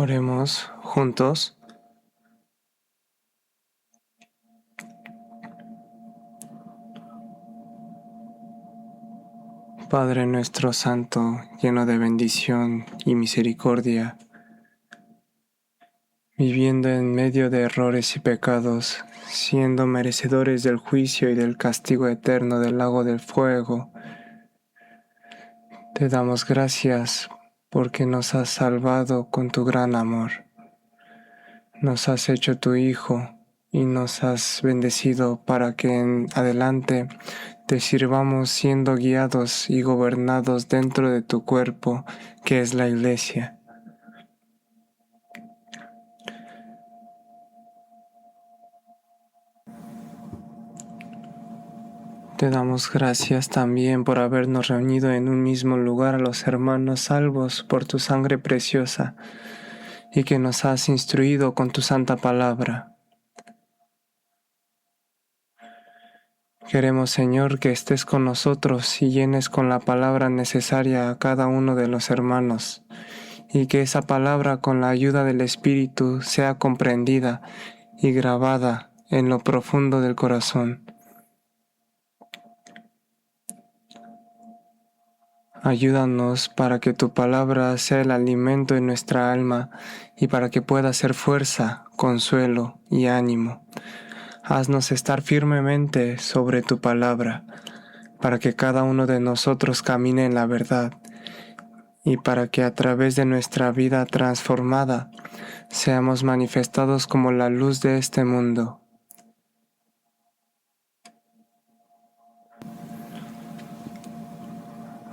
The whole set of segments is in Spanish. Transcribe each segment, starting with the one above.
Oremos juntos. Padre nuestro santo, lleno de bendición y misericordia, viviendo en medio de errores y pecados, siendo merecedores del juicio y del castigo eterno del lago del fuego, te damos gracias porque nos has salvado con tu gran amor. Nos has hecho tu Hijo y nos has bendecido para que en adelante te sirvamos siendo guiados y gobernados dentro de tu cuerpo, que es la Iglesia. Te damos gracias también por habernos reunido en un mismo lugar a los hermanos salvos por tu sangre preciosa y que nos has instruido con tu santa palabra. Queremos, Señor, que estés con nosotros y llenes con la palabra necesaria a cada uno de los hermanos, y que esa palabra, con la ayuda del Espíritu, sea comprendida y grabada en lo profundo del corazón. Ayúdanos para que tu palabra sea el alimento en nuestra alma y para que pueda ser fuerza, consuelo y ánimo. Haznos estar firmemente sobre tu palabra, para que cada uno de nosotros camine en la verdad y para que a través de nuestra vida transformada seamos manifestados como la luz de este mundo.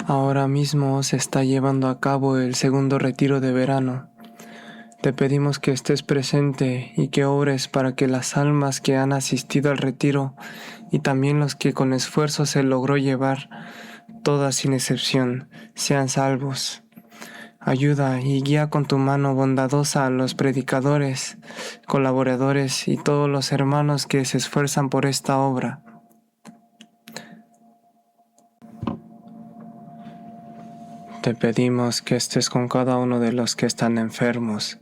Ahora mismo se está llevando a cabo el segundo retiro de verano. Te pedimos que estés presente y que ores para que las almas que han asistido al retiro y también los que con esfuerzo se logró llevar, todas sin excepción, sean salvos. Ayuda y guía con tu mano bondadosa a los predicadores, colaboradores y todos los hermanos que se esfuerzan por esta obra. Te pedimos que estés con cada uno de los que están enfermos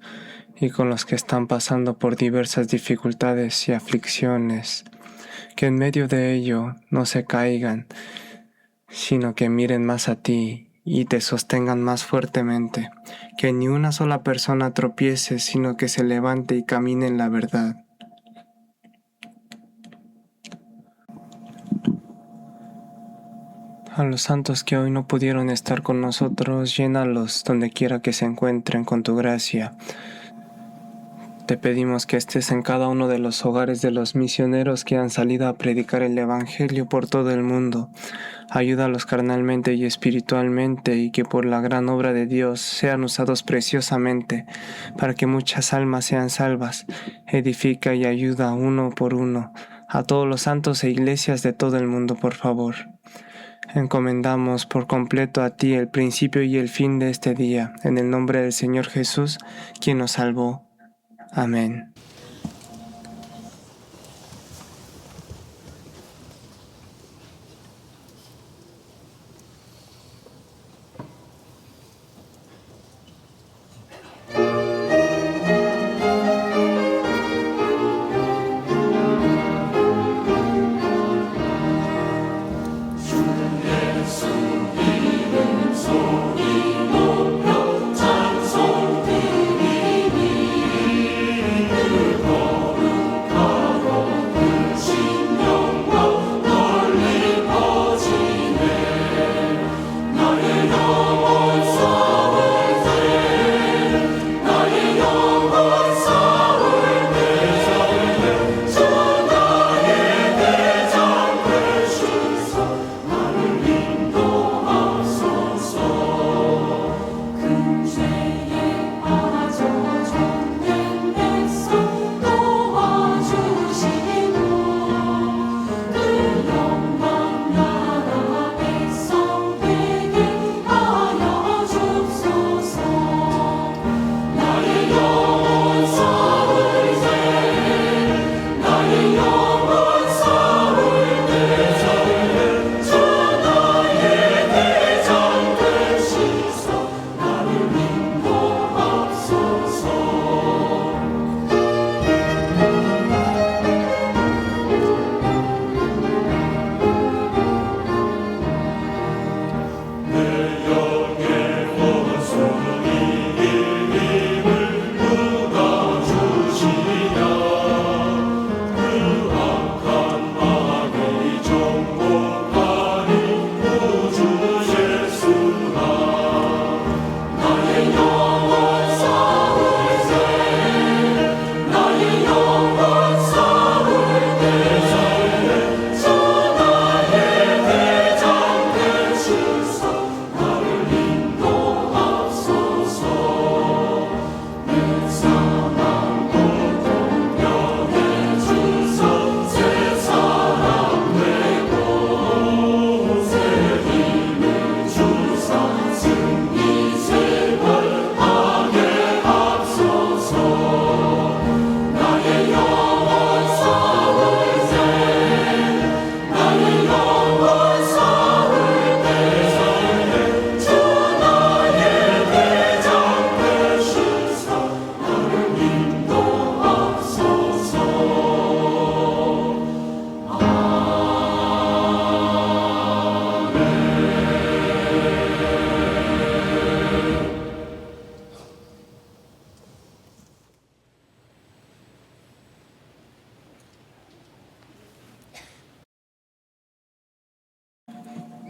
y con los que están pasando por diversas dificultades y aflicciones, que en medio de ello no se caigan, sino que miren más a ti y te sostengan más fuertemente, que ni una sola persona tropiece, sino que se levante y camine en la verdad. A los santos que hoy no pudieron estar con nosotros, llénalos donde quiera que se encuentren con tu gracia. Te pedimos que estés en cada uno de los hogares de los misioneros que han salido a predicar el Evangelio por todo el mundo. Ayúdalos carnalmente y espiritualmente y que por la gran obra de Dios sean usados preciosamente para que muchas almas sean salvas. Edifica y ayuda uno por uno a todos los santos e iglesias de todo el mundo, por favor. Encomendamos por completo a ti el principio y el fin de este día, en el nombre del Señor Jesús, quien nos salvó. Amén.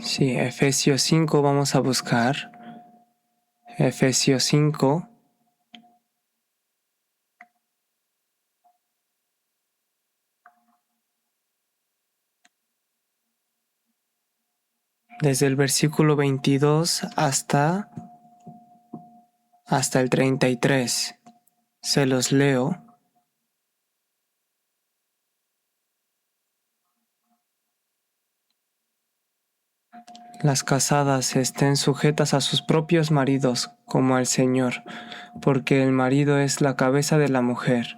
Sí, Efesios 5 vamos a buscar. Efesios 5. Desde el versículo 22 hasta el 33. Se los leo. Las casadas estén sujetas a sus propios maridos como al Señor, porque el marido es la cabeza de la mujer,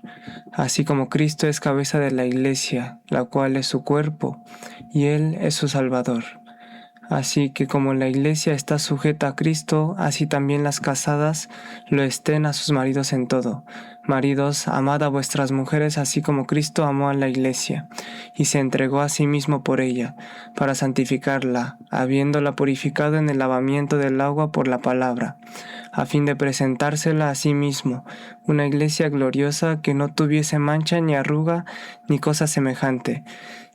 así como Cristo es cabeza de la Iglesia, la cual es su cuerpo, y Él es su Salvador. Así que como la Iglesia está sujeta a Cristo, así también las casadas lo estén a sus maridos en todo. Maridos, amad a vuestras mujeres así como Cristo amó a la Iglesia, y se entregó a sí mismo por ella, para santificarla, habiéndola purificado en el lavamiento del agua por la palabra, a fin de presentársela a sí mismo, una Iglesia gloriosa que no tuviese mancha ni arruga ni cosa semejante,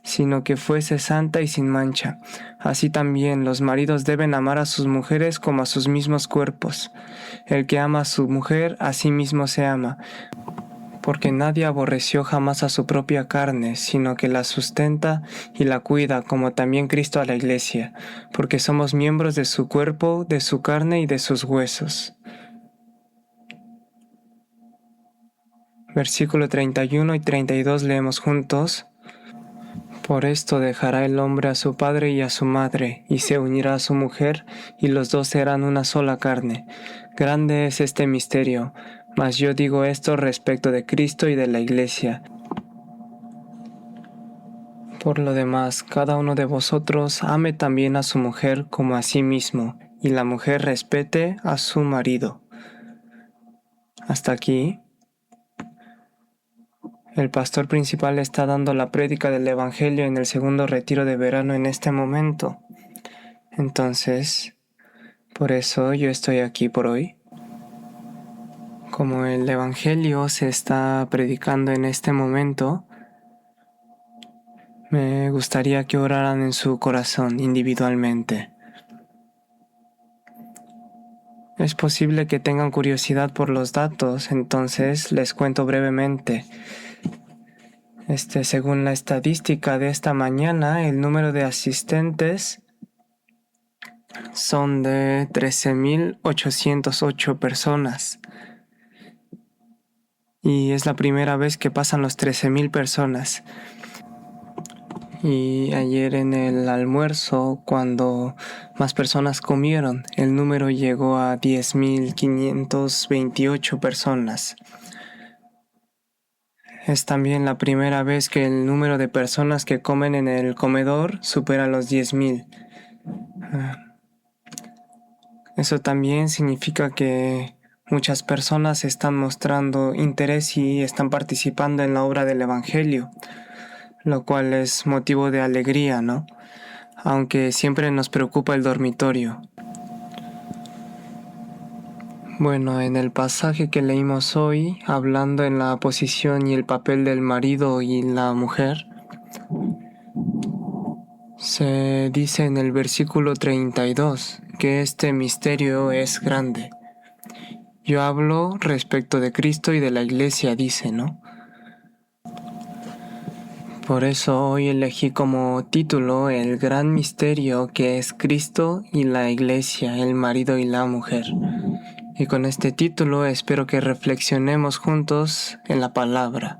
sino que fuese santa y sin mancha. Así también los maridos deben amar a sus mujeres como a sus mismos cuerpos. El que ama a su mujer, a sí mismo se ama, porque nadie aborreció jamás a su propia carne, sino que la sustenta y la cuida, como también Cristo a la Iglesia, porque somos miembros de su cuerpo, de su carne y de sus huesos. Versículo 31 y 32 leemos juntos. Por esto dejará el hombre a su padre y a su madre, y se unirá a su mujer, y los dos serán una sola carne. Grande es este misterio, mas yo digo esto respecto de Cristo y de la Iglesia. Por lo demás, cada uno de vosotros ame también a su mujer como a sí mismo, y la mujer respete a su marido. Hasta aquí. El pastor principal está dando la prédica del Evangelio en el segundo retiro de verano en este momento. Entonces, por eso yo estoy aquí por hoy. Como el Evangelio se está predicando en este momento, me gustaría que oraran en su corazón individualmente. Es posible que tengan curiosidad por los datos, entonces les cuento brevemente. Según la estadística de esta mañana, el número de asistentes son de 13,808 personas. Y es la primera vez que pasan los 13,000 personas. Y ayer en el almuerzo, cuando más personas comieron, el número llegó a 10,528 personas. Es también la primera vez que el número de personas que comen en el comedor supera los 10,000. Eso también significa que muchas personas están mostrando interés y están participando en la obra del Evangelio, lo cual es motivo de alegría, ¿no? Aunque siempre nos preocupa el dormitorio. Bueno, en el pasaje que leímos hoy, hablando en la posición y el papel del marido y la mujer, se dice en el versículo 32 que este misterio es grande. Yo hablo respecto de Cristo y de la Iglesia, dice, ¿no? Por eso hoy elegí como título el gran misterio que es Cristo y la Iglesia, el marido y la mujer. Y con este título espero que reflexionemos juntos en la palabra.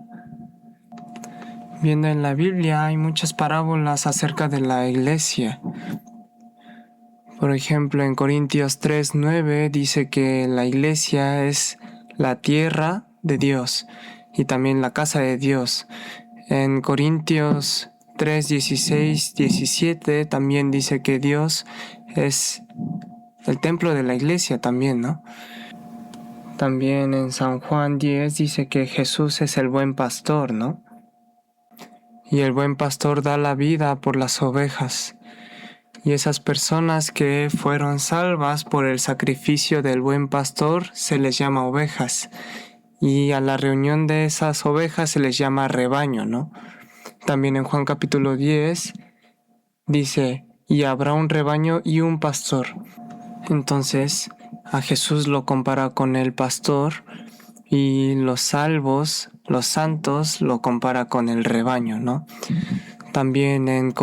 Viendo en la Biblia hay muchas parábolas acerca de la Iglesia. Por ejemplo, en Corintios 3:9 dice que la Iglesia es la tierra de Dios y también la casa de Dios. En Corintios 3:16, 17 también dice que Dios es el templo de la Iglesia también, ¿no? También en San Juan 10 dice que Jesús es el buen pastor, ¿no? Y el buen pastor da la vida por las ovejas. Y esas personas que fueron salvas por el sacrificio del buen pastor se les llama ovejas. Y a la reunión de esas ovejas se les llama rebaño, ¿no? También en Juan capítulo 10 dice, y habrá un rebaño y un pastor. Entonces, a Jesús lo compara con el pastor y los salvos, los santos, lo compara con el rebaño, ¿no? También en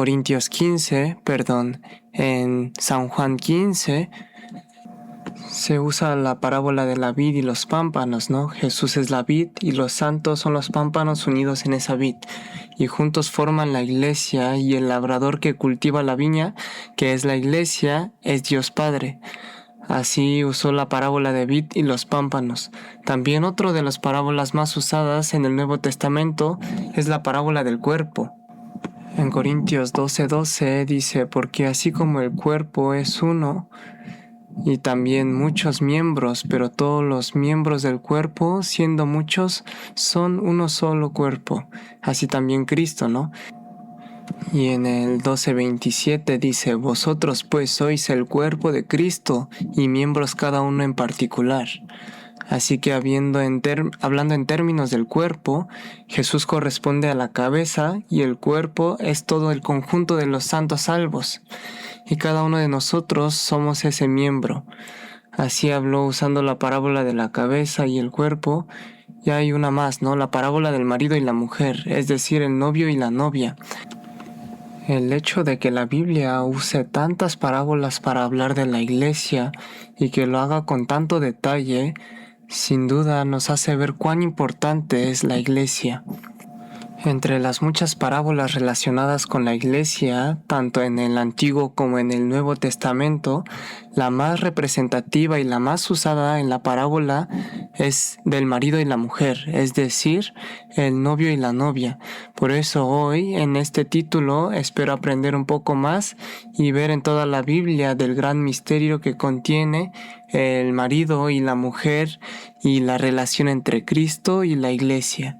en San Juan 15, se usa la parábola de la vid y los pámpanos, ¿no? Jesús es la vid y los santos son los pámpanos unidos en esa vid. Y juntos forman la iglesia, y el labrador que cultiva la viña, que es la iglesia, es Dios Padre. Así usó la parábola de vid y los pámpanos. También otro de las parábolas más usadas en el Nuevo Testamento es la parábola del cuerpo. En Corintios 12:12 dice, porque así como el cuerpo es uno, y también muchos miembros, pero todos los miembros del cuerpo, siendo muchos, son uno solo cuerpo. Así también Cristo, ¿no? Y en el 12:27 dice, vosotros pues sois el cuerpo de Cristo y miembros cada uno en particular. Así que hablando en términos del cuerpo, Jesús corresponde a la cabeza y el cuerpo es todo el conjunto de los santos salvos. Y cada uno de nosotros somos ese miembro. Así habló usando la parábola de la cabeza y el cuerpo. Y hay una más, ¿no? La parábola del marido y la mujer, es decir, el novio y la novia. El hecho de que la Biblia use tantas parábolas para hablar de la iglesia y que lo haga con tanto detalle, sin duda nos hace ver cuán importante es la iglesia. Entre las muchas parábolas relacionadas con la iglesia, tanto en el Antiguo como en el Nuevo Testamento, la más representativa y la más usada en la parábola es del marido y la mujer, es decir, el novio y la novia. Por eso hoy, en este título, espero aprender un poco más y ver en toda la Biblia del gran misterio que contiene el marido y la mujer y la relación entre Cristo y la iglesia.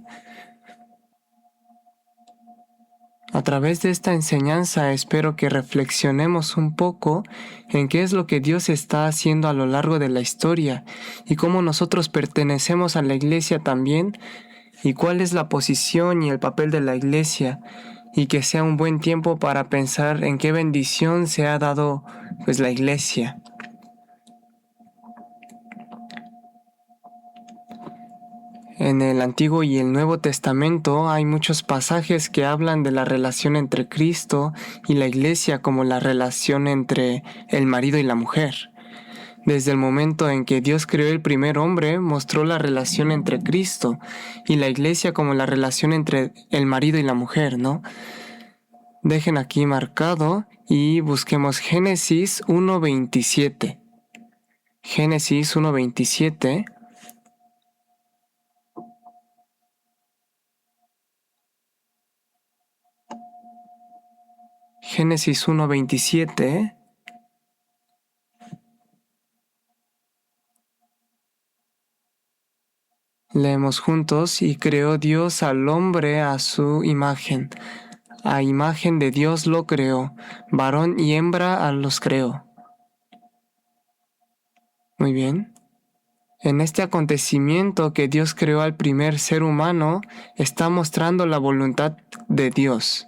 A través de esta enseñanza espero que reflexionemos un poco en qué es lo que Dios está haciendo a lo largo de la historia y cómo nosotros pertenecemos a la iglesia también y cuál es la posición y el papel de la iglesia, y que sea un buen tiempo para pensar en qué bendición se ha dado la iglesia. En el Antiguo y el Nuevo Testamento hay muchos pasajes que hablan de la relación entre Cristo y la iglesia como la relación entre el marido y la mujer. Desde el momento en que Dios creó el primer hombre, mostró la relación entre Cristo y la iglesia como la relación entre el marido y la mujer, ¿no? Dejen aquí marcado y busquemos Génesis 1:27. Génesis 1:27. Génesis 1:27. Leemos juntos, y creó Dios al hombre a su imagen. A imagen de Dios lo creó, varón y hembra los creó. Muy bien. En este acontecimiento que Dios creó al primer ser humano, está mostrando la voluntad de Dios.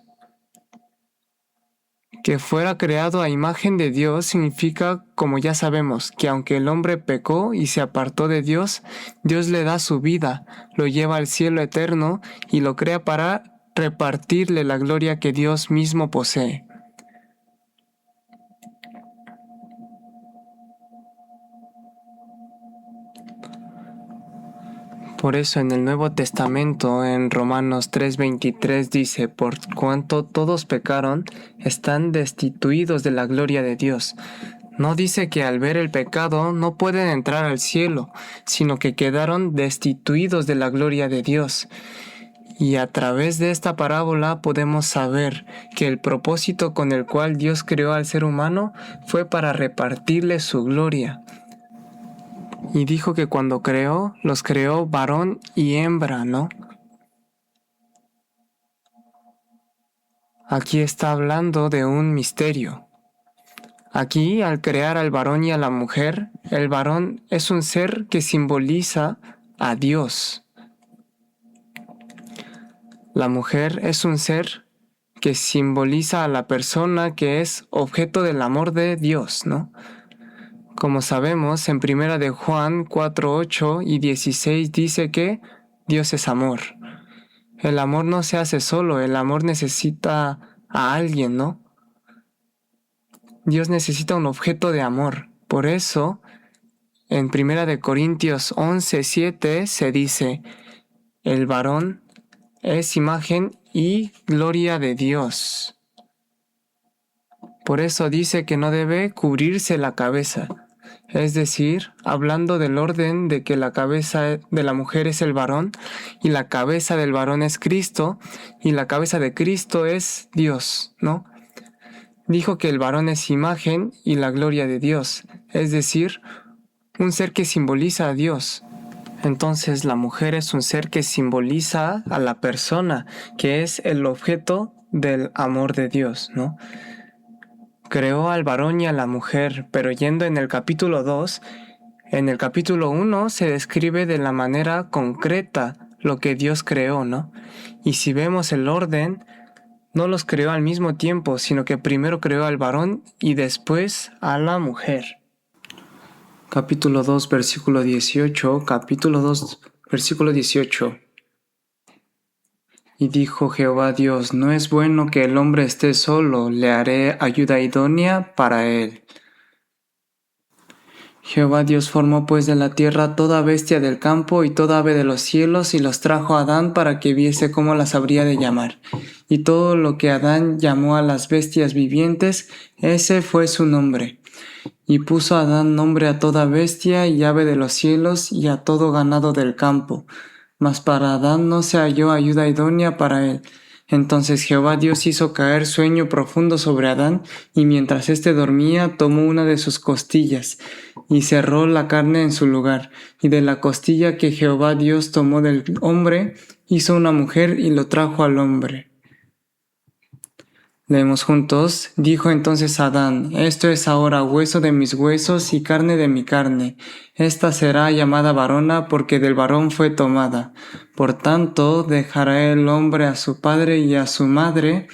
Que fuera creado a imagen de Dios significa, como ya sabemos, que aunque el hombre pecó y se apartó de Dios, Dios le da su vida, lo lleva al cielo eterno y lo crea para repartirle la gloria que Dios mismo posee. Por eso en el Nuevo Testamento, en Romanos 3:23 dice, por cuanto todos pecaron, están destituidos de la gloria de Dios. No dice que al ver el pecado no pueden entrar al cielo, sino que quedaron destituidos de la gloria de Dios. Y a través de esta parábola podemos saber que el propósito con el cual Dios creó al ser humano fue para repartirle su gloria. Y dijo que cuando creó, los creó varón y hembra, ¿no? Aquí está hablando de un misterio. Aquí, al crear al varón y a la mujer, el varón es un ser que simboliza a Dios. La mujer es un ser que simboliza a la persona que es objeto del amor de Dios, ¿no? Como sabemos, en 1 de Juan 4, 8 y 16 dice que Dios es amor. El amor no se hace solo, el amor necesita a alguien, ¿no? Dios necesita un objeto de amor. Por eso, en 1 de Corintios 11, 7 se dice, el varón es imagen y gloria de Dios. Por eso dice que no debe cubrirse la cabeza. Es decir, hablando del orden de que la cabeza de la mujer es el varón, y la cabeza del varón es Cristo, y la cabeza de Cristo es Dios, ¿no? Dijo que el varón es imagen y la gloria de Dios, es decir, un ser que simboliza a Dios. Entonces la mujer es un ser que simboliza a la persona, que es el objeto del amor de Dios, ¿no? Creó al varón y a la mujer, pero yendo en el capítulo 2, en el capítulo 1 se describe de la manera concreta lo que Dios creó, ¿no? Y si vemos el orden, no los creó al mismo tiempo, sino que primero creó al varón y después a la mujer. Capítulo 2, versículo 18, capítulo 2, versículo 18. Y dijo Jehová Dios, no es bueno que el hombre esté solo, le haré ayuda idónea para él. Jehová Dios formó pues de la tierra toda bestia del campo y toda ave de los cielos y los trajo a Adán para que viese cómo las habría de llamar. Y todo lo que Adán llamó a las bestias vivientes, ese fue su nombre. Y puso Adán nombre a toda bestia y ave de los cielos y a todo ganado del campo. Mas para Adán no se halló ayuda idónea para él. Entonces Jehová Dios hizo caer sueño profundo sobre Adán, y mientras éste dormía, tomó una de sus costillas, y cerró la carne en su lugar. Y de la costilla que Jehová Dios tomó del hombre, hizo una mujer y lo trajo al hombre. Leemos juntos. Dijo entonces Adán, esto es ahora hueso de mis huesos y carne de mi carne. Esta será llamada varona porque del varón fue tomada. Por tanto, dejará el hombre a su padre y a su madre,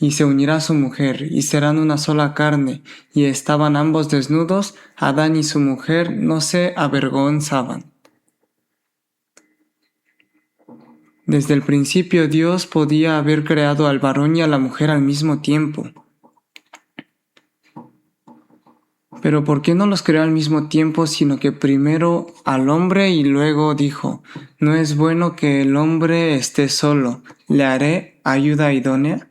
y se unirá a su mujer, y serán una sola carne. Y estaban ambos desnudos, Adán y su mujer no se avergonzaban. Desde el principio Dios podía haber creado al varón y a la mujer al mismo tiempo. Pero ¿por qué no los creó al mismo tiempo, sino que primero al hombre y luego dijo, no es bueno que el hombre esté solo, le haré ayuda idónea?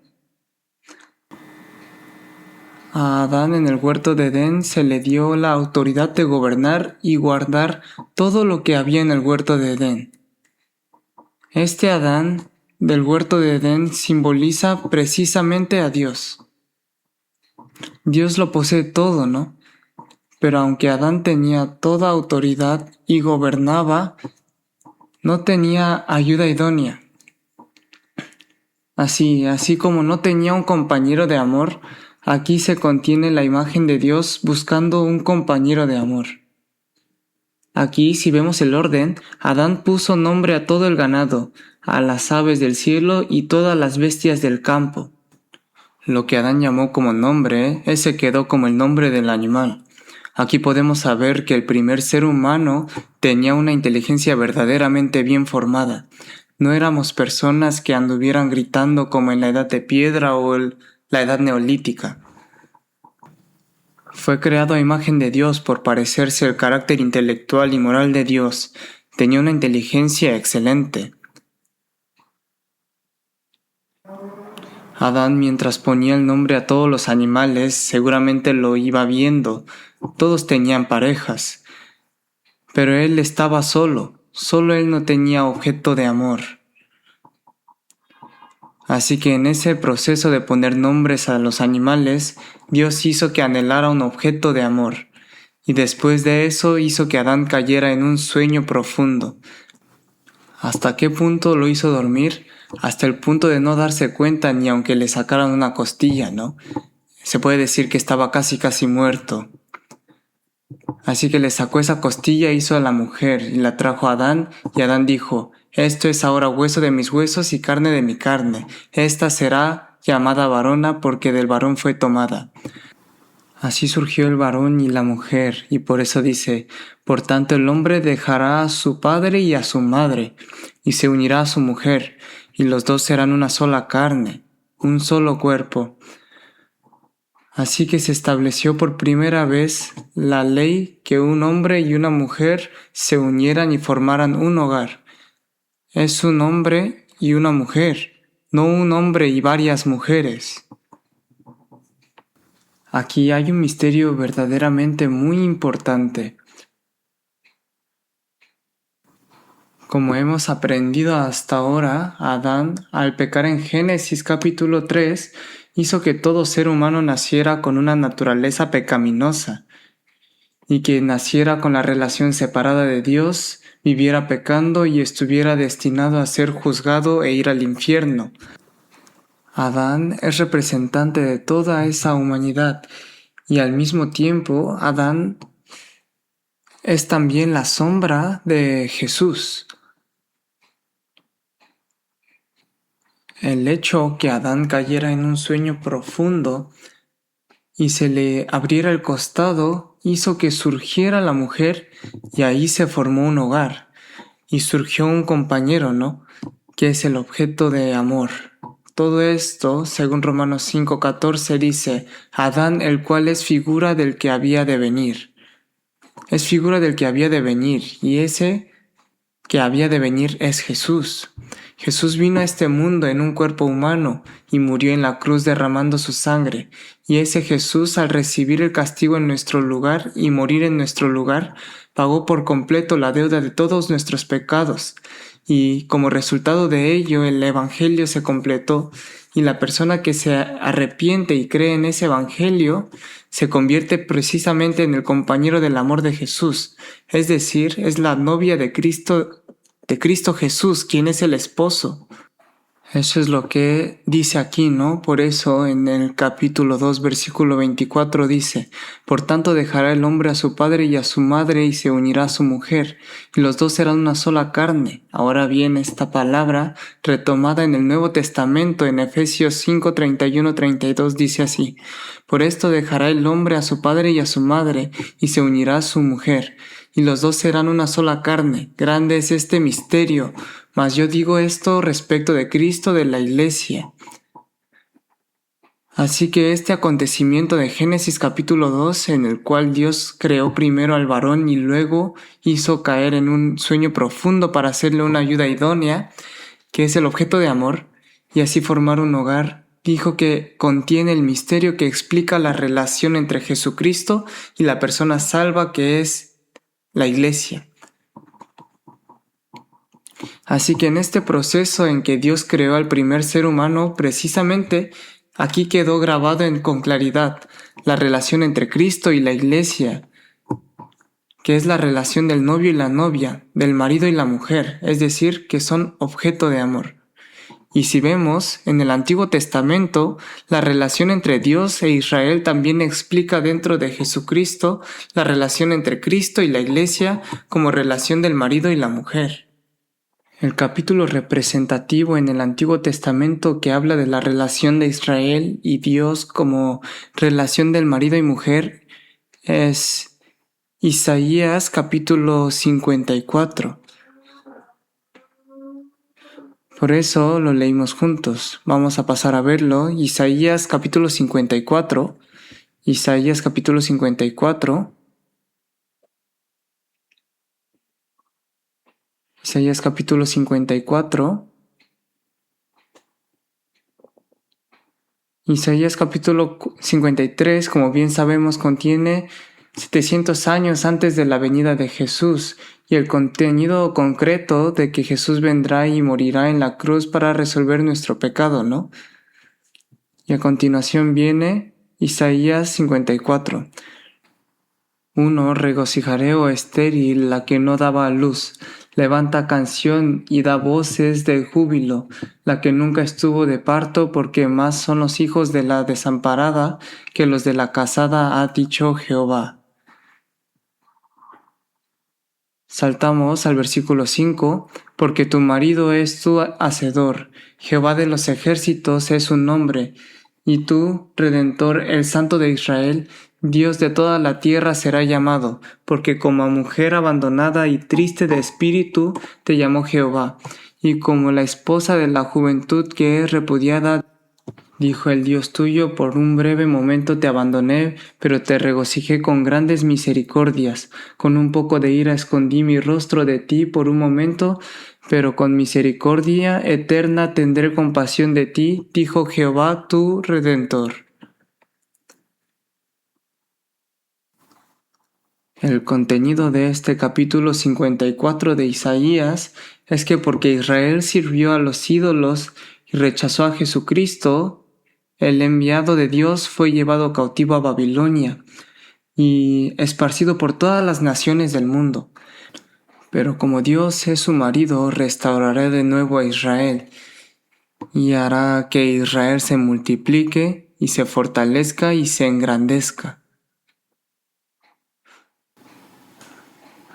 A Adán en el huerto de Edén se le dio la autoridad de gobernar y guardar todo lo que había en el huerto de Edén. Este Adán del huerto de Edén simboliza precisamente a Dios. Dios lo posee todo, ¿no? Pero aunque Adán tenía toda autoridad y gobernaba, no tenía ayuda idónea. Así como no tenía un compañero de amor, aquí se contiene la imagen de Dios buscando un compañero de amor. Aquí, si vemos el orden, Adán puso nombre a todo el ganado, a las aves del cielo y todas las bestias del campo. Lo que Adán llamó como nombre, ese quedó como el nombre del animal. Aquí podemos saber que el primer ser humano tenía una inteligencia verdaderamente bien formada. No éramos personas que anduvieran gritando como en la edad de piedra o la edad neolítica. Fue creado a imagen de Dios por parecerse al carácter intelectual y moral de Dios. Tenía una inteligencia excelente. Adán, mientras ponía el nombre a todos los animales, seguramente lo iba viendo. Todos tenían parejas. Pero él estaba solo él no tenía objeto de amor. Así que en ese proceso de poner nombres a los animales, Dios hizo que anhelara un objeto de amor, y después de eso hizo que Adán cayera en un sueño profundo. ¿Hasta qué punto lo hizo dormir? Hasta el punto de no darse cuenta ni aunque le sacaran una costilla, ¿no? Se puede decir que estaba casi muerto. Así que le sacó esa costilla, hizo a la mujer y la trajo a Adán, y Adán dijo, esto es ahora hueso de mis huesos y carne de mi carne. Esta será llamada varona, porque del varón fue tomada. Así surgió el varón y la mujer, y por eso dice, por tanto el hombre dejará a su padre y a su madre, y se unirá a su mujer, y los dos serán una sola carne, un solo cuerpo. Así que se estableció por primera vez la ley que un hombre y una mujer se unieran y formaran un hogar. Es un hombre y una mujer, no un hombre y varias mujeres. Aquí hay un misterio verdaderamente muy importante. Como hemos aprendido hasta ahora, Adán, al pecar en Génesis capítulo 3, hizo que todo ser humano naciera con una naturaleza pecaminosa y que naciera con la relación separada de Dios, viviera pecando y estuviera destinado a ser juzgado e ir al infierno. Adán es representante de toda esa humanidad y al mismo tiempo Adán es también la sombra de Jesús. El hecho que Adán cayera en un sueño profundo y se le abriera el costado hizo que surgiera la mujer y ahí se formó un hogar y surgió un compañero, ¿no? Que es el objeto de amor. Todo esto, según Romanos 5:14, dice, Adán, el cual es figura del que había de venir. Es figura del que había de venir, y ese que había de venir es Jesús. Jesús vino a este mundo en un cuerpo humano y murió en la cruz derramando su sangre, y ese Jesús, al recibir el castigo en nuestro lugar y morir en nuestro lugar, pagó por completo la deuda de todos nuestros pecados, y como resultado de ello el Evangelio se completó, y la persona que se arrepiente y cree en ese Evangelio se convierte precisamente en el compañero del amor de Jesús, es decir, es la novia de Cristo Jesús, quien es el esposo. Eso es lo que dice aquí, ¿no? Por eso en el capítulo 2, versículo 24 dice, por tanto dejará el hombre a su padre y a su madre y se unirá a su mujer, y los dos serán una sola carne. Ahora bien, esta palabra, retomada en el Nuevo Testamento, en Efesios 5, 31, 32, dice así, por esto dejará el hombre a su padre y a su madre, y se unirá a su mujer, y los dos serán una sola carne. Grande es este misterio, mas yo digo esto respecto de Cristo, de la Iglesia. Así que este acontecimiento de Génesis capítulo 2, en el cual Dios creó primero al varón y luego hizo caer en un sueño profundo para hacerle una ayuda idónea, que es el objeto de amor, y así formar un hogar, dijo que contiene el misterio que explica la relación entre Jesucristo y la persona salva que es la Iglesia. Así que en este proceso en que Dios creó al primer ser humano, precisamente aquí quedó grabado con claridad la relación entre Cristo y la Iglesia, que es la relación del novio y la novia, del marido y la mujer, es decir, que son objeto de amor. Y si vemos, en el Antiguo Testamento, la relación entre Dios e Israel también explica dentro de Jesucristo la relación entre Cristo y la Iglesia como relación del marido y la mujer. El capítulo representativo en el Antiguo Testamento que habla de la relación de Israel y Dios como relación del marido y mujer es Isaías capítulo 54. Por eso lo leímos juntos. Vamos a pasar a verlo. Isaías capítulo 54. Isaías capítulo 54. Isaías capítulo 54. Isaías capítulo 53, como bien sabemos, contiene 700 años antes de la venida de Jesús y el contenido concreto de que Jesús vendrá y morirá en la cruz para resolver nuestro pecado, ¿no? Y a continuación viene Isaías 54. 1. Regocijaré, oh estéril, la que no daba a luz. Levanta canción y da voces de júbilo, la que nunca estuvo de parto, porque más son los hijos de la desamparada que los de la casada, ha dicho Jehová. Saltamos al versículo 5, porque tu marido es tu hacedor, Jehová de los ejércitos es su nombre, y tú, Redentor, el Santo de Israel, Dios de toda la tierra será llamado, porque como a mujer abandonada y triste de espíritu te llamó Jehová, y como la esposa de la juventud que es repudiada, dijo el Dios tuyo, por un breve momento te abandoné, pero te regocijé con grandes misericordias. Con un poco de ira escondí mi rostro de ti por un momento, pero con misericordia eterna tendré compasión de ti, dijo Jehová tu Redentor. El contenido de este capítulo 54 de Isaías es que porque Israel sirvió a los ídolos y rechazó a Jesucristo, el enviado de Dios fue llevado cautivo a Babilonia y esparcido por todas las naciones del mundo. Pero como Dios es su marido, restaurará de nuevo a Israel y hará que Israel se multiplique y se fortalezca y se engrandezca.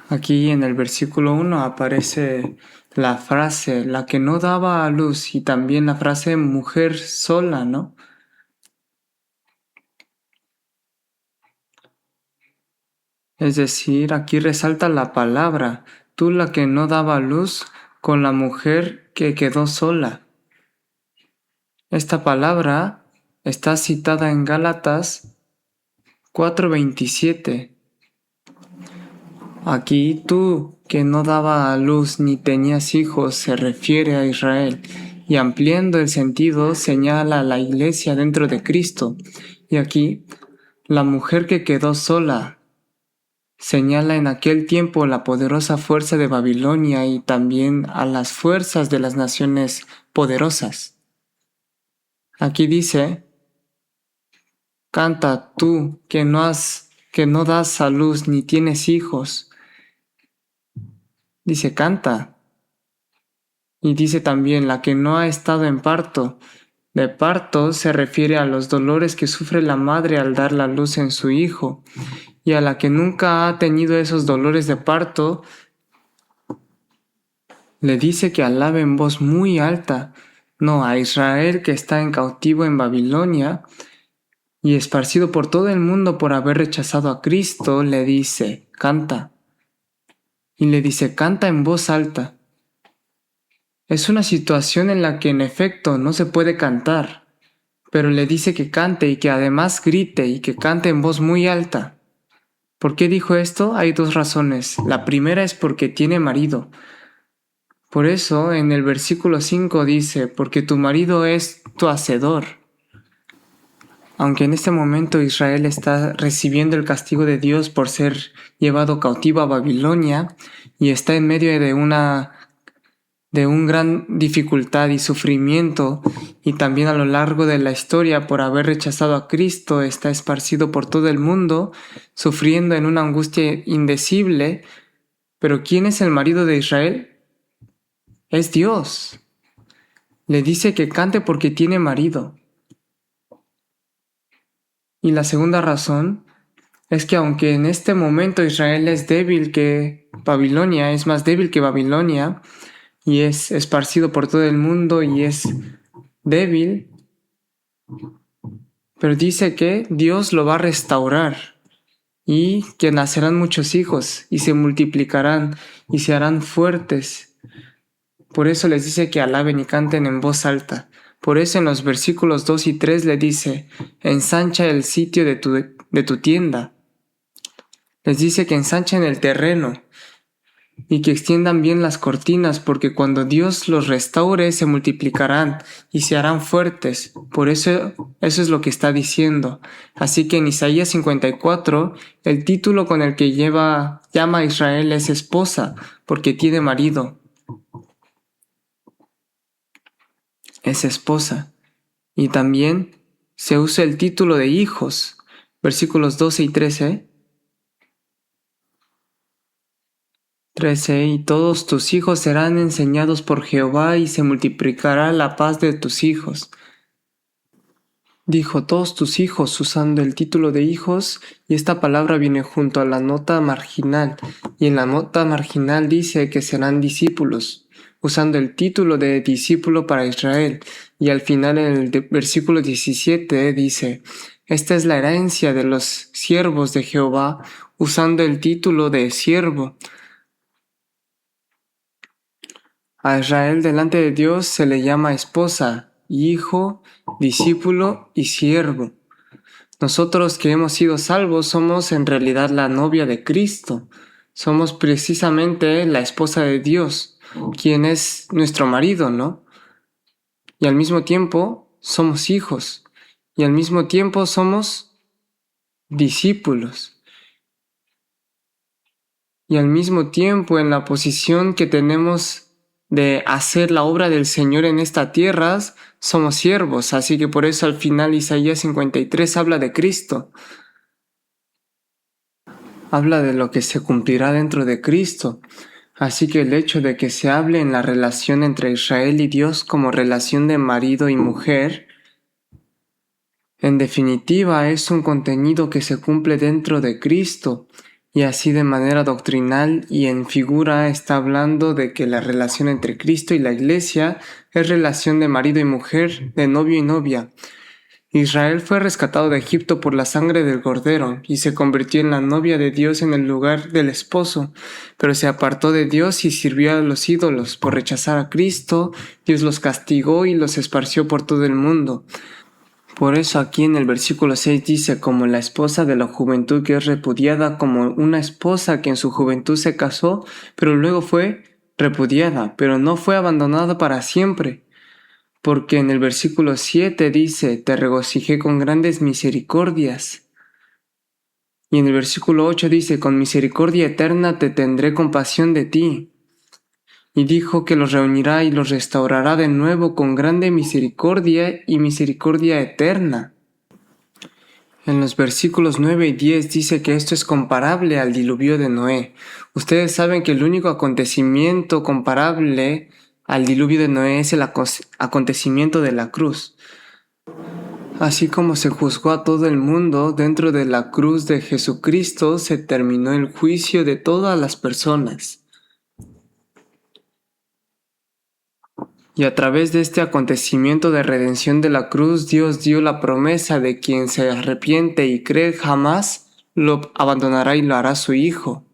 Aquí en el versículo 1 aparece la frase, la que no daba a luz, y también la frase mujer sola, ¿no? Es decir, aquí resalta la palabra, tú la que no daba luz con la mujer que quedó sola. Esta palabra está citada en Gálatas 4:27. Aquí tú que no daba a luz ni tenías hijos se refiere a Israel y ampliando el sentido señala a la iglesia dentro de Cristo. Y aquí la mujer que quedó sola señala en aquel tiempo la poderosa fuerza de Babilonia y también a las fuerzas de las naciones poderosas. Aquí dice, canta tú que no das a luz ni tienes hijos. Dice, canta. Y dice también, la que no ha estado en parto. De parto se refiere a los dolores que sufre la madre al dar la luz en su hijo. Y a la que nunca ha tenido esos dolores de parto, le dice que alabe en voz muy alta, no a Israel que está en cautivo en Babilonia y esparcido por todo el mundo por haber rechazado a Cristo, le dice, canta. Y le dice, canta en voz alta. Es una situación en la que en efecto no se puede cantar, pero le dice que cante y que además grite y que cante en voz muy alta. ¿Por qué dijo esto? Hay dos razones. La primera es porque tiene marido. Por eso en el versículo 5 dice, porque tu marido es tu hacedor. Aunque en este momento Israel está recibiendo el castigo de Dios por ser llevado cautivo a Babilonia y está en medio de un gran dificultad y sufrimiento, y también a lo largo de la historia por haber rechazado a Cristo está esparcido por todo el mundo, sufriendo en una angustia indecible. Pero ¿quién es el marido de Israel? Es Dios. Le dice que cante porque tiene marido. Y la segunda razón es que aunque en este momento Israel es débil que Babilonia, es más débil que Babilonia, y es esparcido por todo el mundo y es débil, pero dice que Dios lo va a restaurar y que nacerán muchos hijos y se multiplicarán y se harán fuertes. Por eso les dice que alaben y canten en voz alta. Por eso en los versículos 2 y 3 le dice, ensancha el sitio de tu tienda. Les dice que ensanchen el terreno y que extiendan bien las cortinas, porque cuando Dios los restaure se multiplicarán y se harán fuertes. Por eso es lo que está diciendo. Así que en Isaías 54, el título con el que llama a Israel es esposa, porque tiene marido. Es esposa. Y también se usa el título de hijos, versículos 12 y 13. 13. Y todos tus hijos serán enseñados por Jehová y se multiplicará la paz de tus hijos. Dijo todos tus hijos usando el título de hijos y esta palabra viene junto a la nota marginal y en la nota marginal dice que serán discípulos usando el título de discípulo para Israel y al final en el versículo 17 dice esta es la herencia de los siervos de Jehová usando el título de siervo. A Israel delante de Dios se le llama esposa, hijo, discípulo y siervo. Nosotros que hemos sido salvos somos en realidad la novia de Cristo. Somos precisamente la esposa de Dios, quien es nuestro marido, ¿no? Y al mismo tiempo somos hijos. Y al mismo tiempo somos discípulos. Y al mismo tiempo en la posición que tenemos de hacer la obra del Señor en esta tierra, somos siervos. Así que por eso al final Isaías 53 habla de Cristo. Habla de lo que se cumplirá dentro de Cristo. Así que el hecho de que se hable en la relación entre Israel y Dios como relación de marido y mujer, en definitiva es un contenido que se cumple dentro de Cristo. Y así de manera doctrinal y en figura está hablando de que la relación entre Cristo y la Iglesia es relación de marido y mujer, de novio y novia. Israel fue rescatado de Egipto por la sangre del Cordero y se convirtió en la novia de Dios en el lugar del esposo, pero se apartó de Dios y sirvió a los ídolos. Por rechazar a Cristo, Dios los castigó y los esparció por todo el mundo. Por eso aquí en el versículo 6 dice como la esposa de la juventud que es repudiada, como una esposa que en su juventud se casó, pero luego fue repudiada, pero no fue abandonada para siempre. Porque en el versículo 7 dice, te regocijé con grandes misericordias. Y en el versículo 8 dice, con misericordia eterna te tendré compasión de ti. Y dijo que los reunirá y los restaurará de nuevo con grande misericordia y misericordia eterna. En los versículos 9 y 10 dice que esto es comparable al diluvio de Noé. Ustedes saben que el único acontecimiento comparable al diluvio de Noé es el acontecimiento de la cruz. Así como se juzgó a todo el mundo, dentro de la cruz de Jesucristo se terminó el juicio de todas las personas. Y a través de este acontecimiento de redención de la cruz, Dios dio la promesa de quien se arrepiente y cree jamás lo abandonará y lo hará su hijo.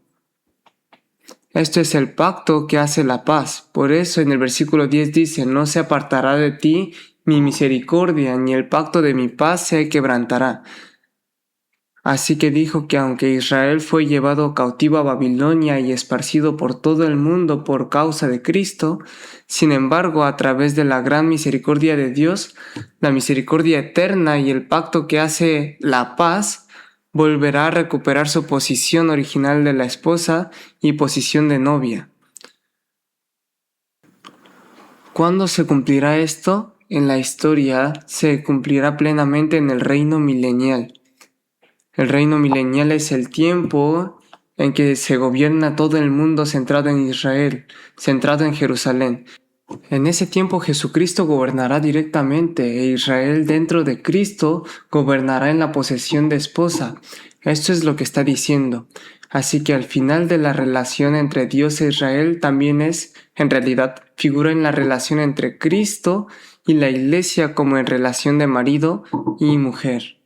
Esto es el pacto que hace la paz. Por eso en el versículo 10 dice, no se apartará de ti mi misericordia, ni el pacto de mi paz se quebrantará. Así que dijo que aunque Israel fue llevado cautivo a Babilonia y esparcido por todo el mundo por causa de Cristo, sin embargo, a través de la gran misericordia de Dios, la misericordia eterna y el pacto que hace la paz, volverá a recuperar su posición original de la esposa y posición de novia. ¿Cuándo se cumplirá esto? En la historia se cumplirá plenamente en el reino milenial. El reino milenial es el tiempo en que se gobierna todo el mundo centrado en Israel, centrado en Jerusalén. En ese tiempo Jesucristo gobernará directamente e Israel dentro de Cristo gobernará en la posesión de esposa. Esto es lo que está diciendo. Así que al final de la relación entre Dios e Israel también es, en realidad, figura en la relación entre Cristo y la Iglesia como en relación de marido y mujer.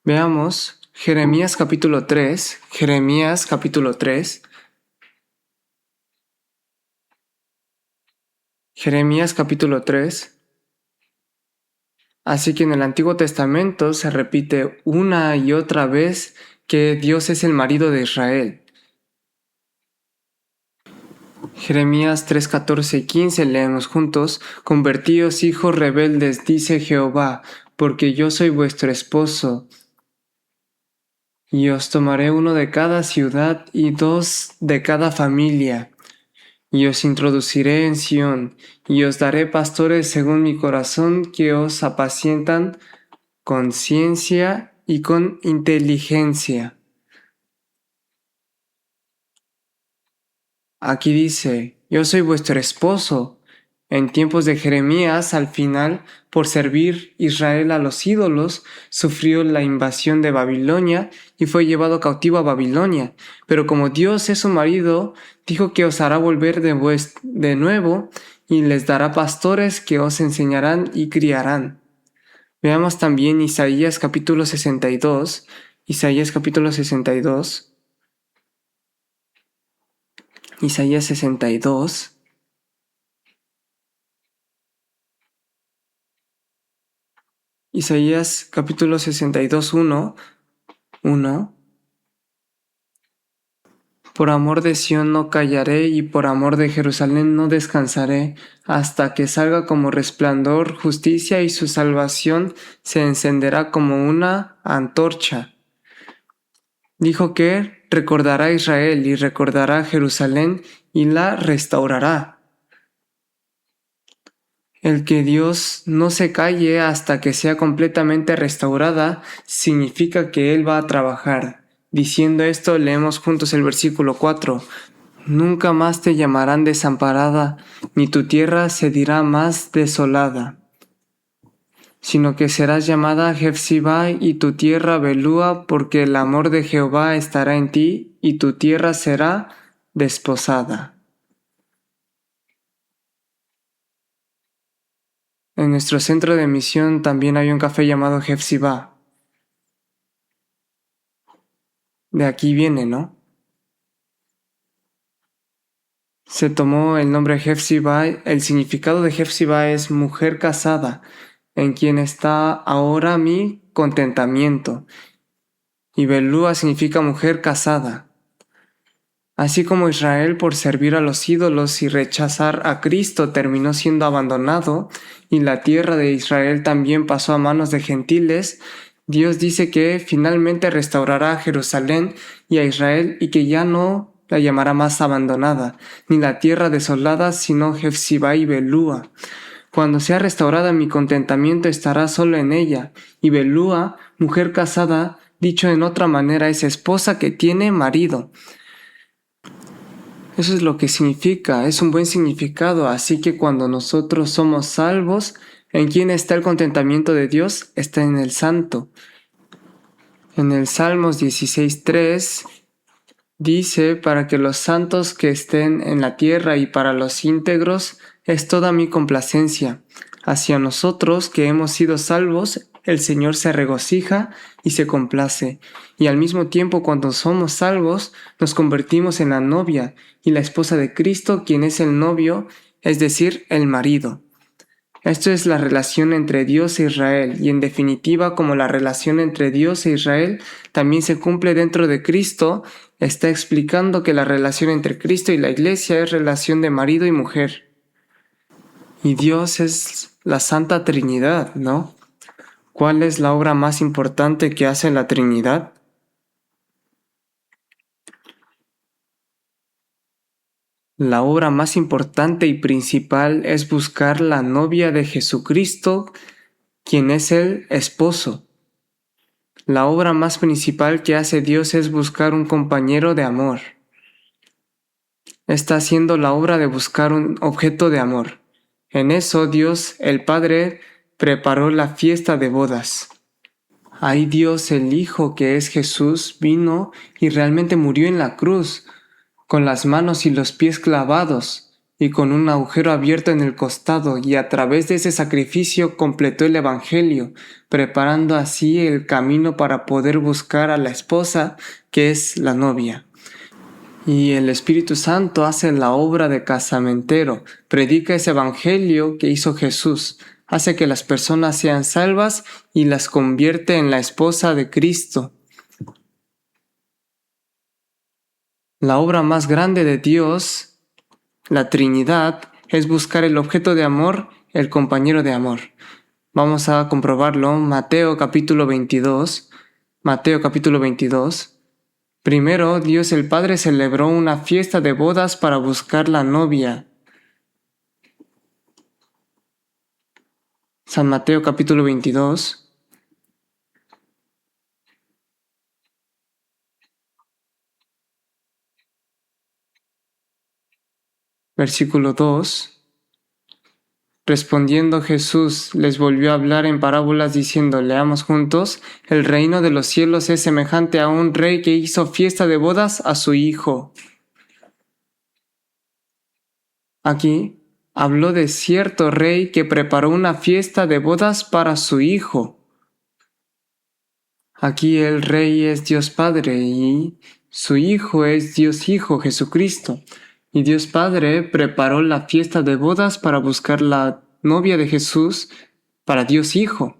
Veamos Jeremías capítulo 3, Jeremías capítulo 3. Jeremías capítulo 3. Así que en el Antiguo Testamento se repite una y otra vez que Dios es el marido de Israel. Jeremías 3, 14 y 15 leemos juntos, convertíos hijos rebeldes, dice Jehová, porque yo soy vuestro esposo. Y os tomaré uno de cada ciudad y dos de cada familia. Y os introduciré en Sión, y os daré pastores según mi corazón que os apacientan con ciencia y con inteligencia. Aquí dice, yo soy vuestro esposo, En tiempos de Jeremías, al final, por servir Israel a los ídolos, sufrió la invasión de Babilonia y fue llevado cautivo a Babilonia. Pero como Dios es su marido, dijo que os hará volver de nuevo y les dará pastores que os enseñarán y criarán. Veamos también Isaías capítulo 62. Isaías capítulo 62. Isaías 62. Isaías capítulo 62, 1. Por amor de Sión no callaré y por amor de Jerusalén no descansaré, hasta que salga como resplandor justicia y su salvación se encenderá como una antorcha. Dijo que recordará a Israel y recordará a Jerusalén y la restaurará. El que Dios no se calle hasta que sea completamente restaurada significa que Él va a trabajar. Diciendo esto, leemos juntos el versículo 4. Nunca más te llamarán desamparada, ni tu tierra se dirá más desolada, sino que serás llamada Jefsibá y tu tierra Belúa, porque el amor de Jehová estará en ti y tu tierra será desposada. En nuestro centro de misión también hay un café llamado Jefsibá. De aquí viene, ¿no? Se tomó el nombre Jefsibá. El significado de Jefsibá es mujer casada, en quien está ahora mi contentamiento. Y Belúa significa mujer casada. Así como Israel por servir a los ídolos y rechazar a Cristo terminó siendo abandonado, y la tierra de Israel también pasó a manos de gentiles, Dios dice que finalmente restaurará a Jerusalén y a Israel y que ya no la llamará más abandonada, ni la tierra desolada, sino Jefsibá y Belúa. Cuando sea restaurada mi contentamiento estará solo en ella, y Belúa, mujer casada, dicho en otra manera, es esposa que tiene marido. Eso es lo que significa, es un buen significado, así que cuando nosotros somos salvos, ¿en quién está el contentamiento de Dios? Está en el Santo. En el Salmos 16:3 dice, para que los santos que estén en la tierra y para los íntegros es toda mi complacencia. Hacia nosotros que hemos sido salvos, el Señor se regocija y se complace. Y al mismo tiempo cuando somos salvos, nos convertimos en la novia y la esposa de Cristo, quien es el novio, es decir, el marido. Esto es la relación entre Dios e Israel, y en definitiva, como la relación entre Dios e Israel también se cumple dentro de Cristo, está explicando que la relación entre Cristo y la Iglesia es relación de marido y mujer. Y Dios es la Santa Trinidad, ¿no? ¿Cuál es la obra más importante que hace la Trinidad? La obra más importante y principal es buscar la novia de Jesucristo, quien es el esposo. La obra más principal que hace Dios es buscar un compañero de amor. Está haciendo la obra de buscar un objeto de amor. En eso Dios, el Padre, preparó la fiesta de bodas. Ahí Dios, el Hijo, que es Jesús, vino y realmente murió en la cruz, con las manos y los pies clavados, y con un agujero abierto en el costado, y a través de ese sacrificio completó el Evangelio, preparando así el camino para poder buscar a la esposa, que es la novia. Y el Espíritu Santo hace la obra de casamentero, predica ese Evangelio que hizo Jesús, hace que las personas sean salvas y las convierte en la esposa de Cristo. La obra más grande de Dios, la Trinidad, es buscar el objeto de amor, el compañero de amor. Vamos a comprobarlo. Mateo capítulo 22. Mateo capítulo 22. Primero, Dios el Padre celebró una fiesta de bodas para buscar la novia. San Mateo capítulo 22. Versículo 2. Respondiendo Jesús les volvió a hablar en parábolas diciendo, leamos juntos, el reino de los cielos es semejante a un rey que hizo fiesta de bodas a su hijo. Aquí habló de cierto rey que preparó una fiesta de bodas para su hijo. Aquí el rey es Dios Padre y su hijo es Dios Hijo Jesucristo. Y Dios Padre preparó la fiesta de bodas para buscar la novia de Jesús para Dios Hijo.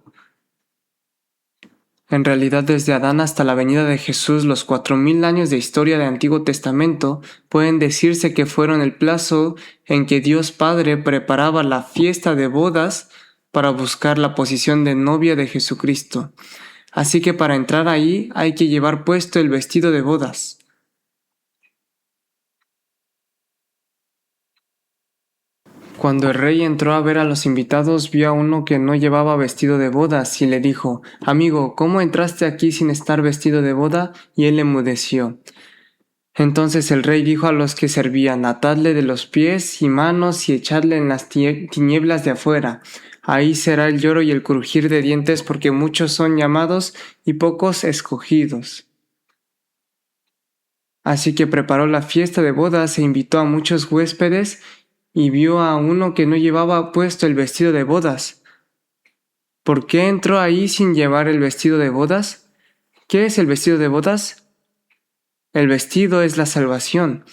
En realidad, desde Adán hasta la venida de Jesús, los 4000 años de historia del Antiguo Testamento pueden decirse que fueron el plazo en que Dios Padre preparaba la fiesta de bodas para buscar la posición de novia de Jesucristo. Así que para entrar ahí hay que llevar puesto el vestido de bodas. Cuando el rey entró a ver a los invitados, vio a uno que no llevaba vestido de bodas y le dijo, «Amigo, ¿cómo entraste aquí sin estar vestido de boda?» Y él enmudeció. Entonces el rey dijo a los que servían, «Atadle de los pies y manos y echadle en las tinieblas de afuera. Ahí será el lloro y el crujir de dientes porque muchos son llamados y pocos escogidos». Así que preparó la fiesta de bodas e invitó a muchos huéspedes y vio a uno que no llevaba puesto el vestido de bodas. ¿Por qué entró ahí sin llevar el vestido de bodas? ¿Qué es el vestido de bodas? El vestido es la salvación.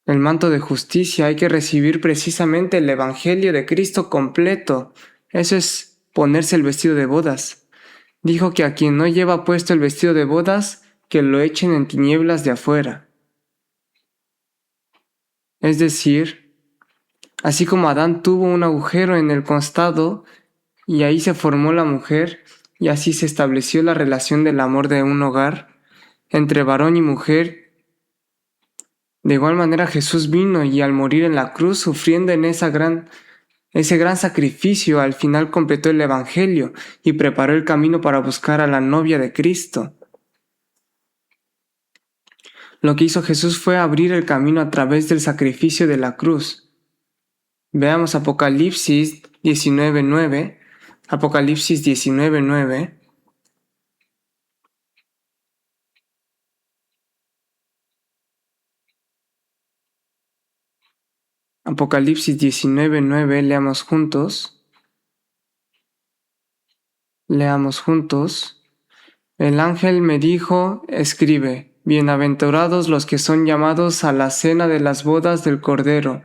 El manto de justicia hay que recibir precisamente el Evangelio de Cristo completo. Eso es ponerse el vestido de bodas. Dijo que a quien no lleva puesto el vestido de bodas, que lo echen en tinieblas de afuera. Es decir, así como Adán tuvo un agujero en el costado y ahí se formó la mujer y así se estableció la relación del amor de un hogar entre varón y mujer, de igual manera Jesús vino y al morir en la cruz sufriendo en ese gran sacrificio al final completó el Evangelio y preparó el camino para buscar a la novia de Cristo. Lo que hizo Jesús fue abrir el camino a través del sacrificio de la cruz. Veamos Apocalipsis 19:9. Apocalipsis 19:9. Apocalipsis 19:9, leamos juntos. Leamos juntos. El ángel me dijo, escribe, bienaventurados los que son llamados a la cena de las bodas del Cordero.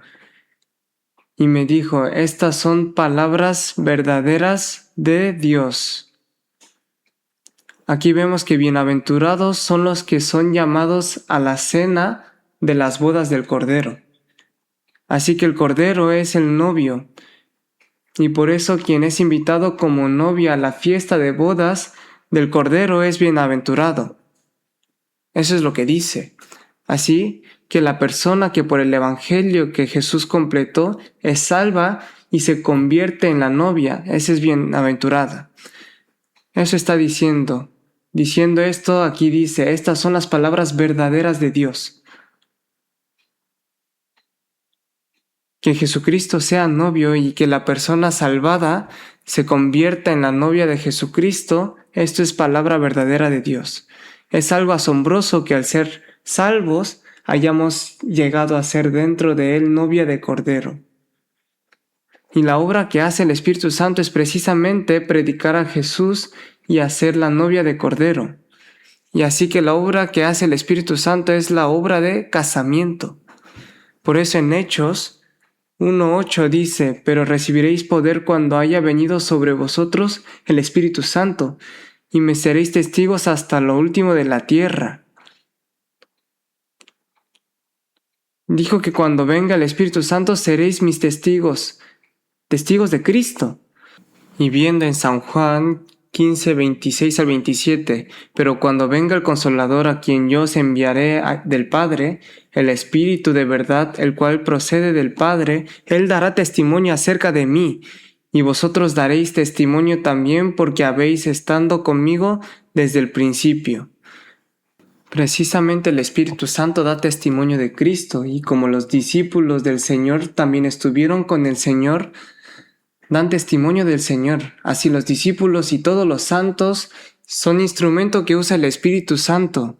Y me dijo, estas son palabras verdaderas de Dios. Aquí vemos que bienaventurados son los que son llamados a la cena de las bodas del Cordero. Así que el Cordero es el novio, y por eso quien es invitado como novia a la fiesta de bodas del Cordero es bienaventurado. Eso es lo que dice. Así que la persona que por el Evangelio que Jesús completó es salva y se convierte en la novia, esa es bienaventurada. Eso está diciendo. Diciendo esto, aquí dice, estas son las palabras verdaderas de Dios. Que Jesucristo sea novio y que la persona salvada se convierta en la novia de Jesucristo, esto es palabra verdadera de Dios. Es algo asombroso que al ser salvos hayamos llegado a ser dentro de Él novia de Cordero. Y la obra que hace el Espíritu Santo es precisamente predicar a Jesús y hacer la novia de Cordero. Y así que la obra que hace el Espíritu Santo es la obra de casamiento. Por eso en Hechos 1:8 dice, pero recibiréis poder cuando haya venido sobre vosotros el Espíritu Santo, y me seréis testigos hasta lo último de la tierra. Dijo que cuando venga el Espíritu Santo seréis mis testigos, testigos de Cristo. Y viendo en San Juan 15:26 al 27, pero cuando venga el Consolador a quien yo os enviaré del Padre, el Espíritu de verdad, el cual procede del Padre, Él dará testimonio acerca de mí, y vosotros daréis testimonio también porque habéis estado conmigo desde el principio. Precisamente el Espíritu Santo da testimonio de Cristo, y como los discípulos del Señor también estuvieron con el Señor, dan testimonio del Señor. Así los discípulos y todos los santos son instrumento que usa el Espíritu Santo.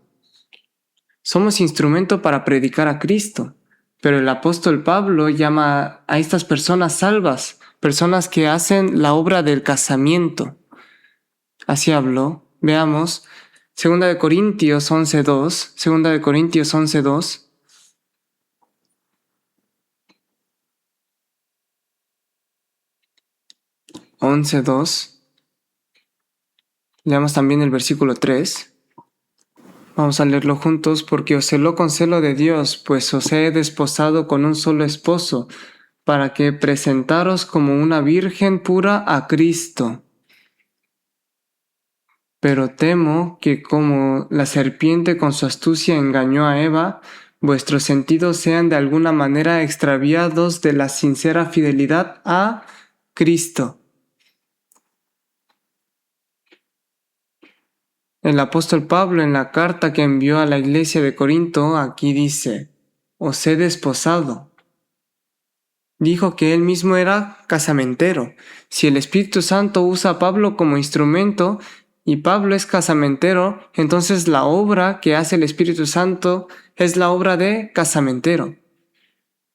Somos instrumento para predicar a Cristo. Pero el apóstol Pablo llama a estas personas salvas, personas que hacen la obra del casamiento. Así habló. Veamos, 2 de Corintios 11:2, 2 de Corintios 11:2. 11:2. Leamos también el versículo 3. Vamos a leerlo juntos. Porque os celó con celo de Dios, pues os he desposado con un solo esposo, para que presentaros como una virgen pura a Cristo. Pero temo que como la serpiente con su astucia engañó a Eva, vuestros sentidos sean de alguna manera extraviados de la sincera fidelidad a Cristo. El apóstol Pablo en la carta que envió a la iglesia de Corinto aquí dice, os he desposado. Dijo que él mismo era casamentero. Si el Espíritu Santo usa a Pablo como instrumento y Pablo es casamentero, entonces la obra que hace el Espíritu Santo es la obra de casamentero.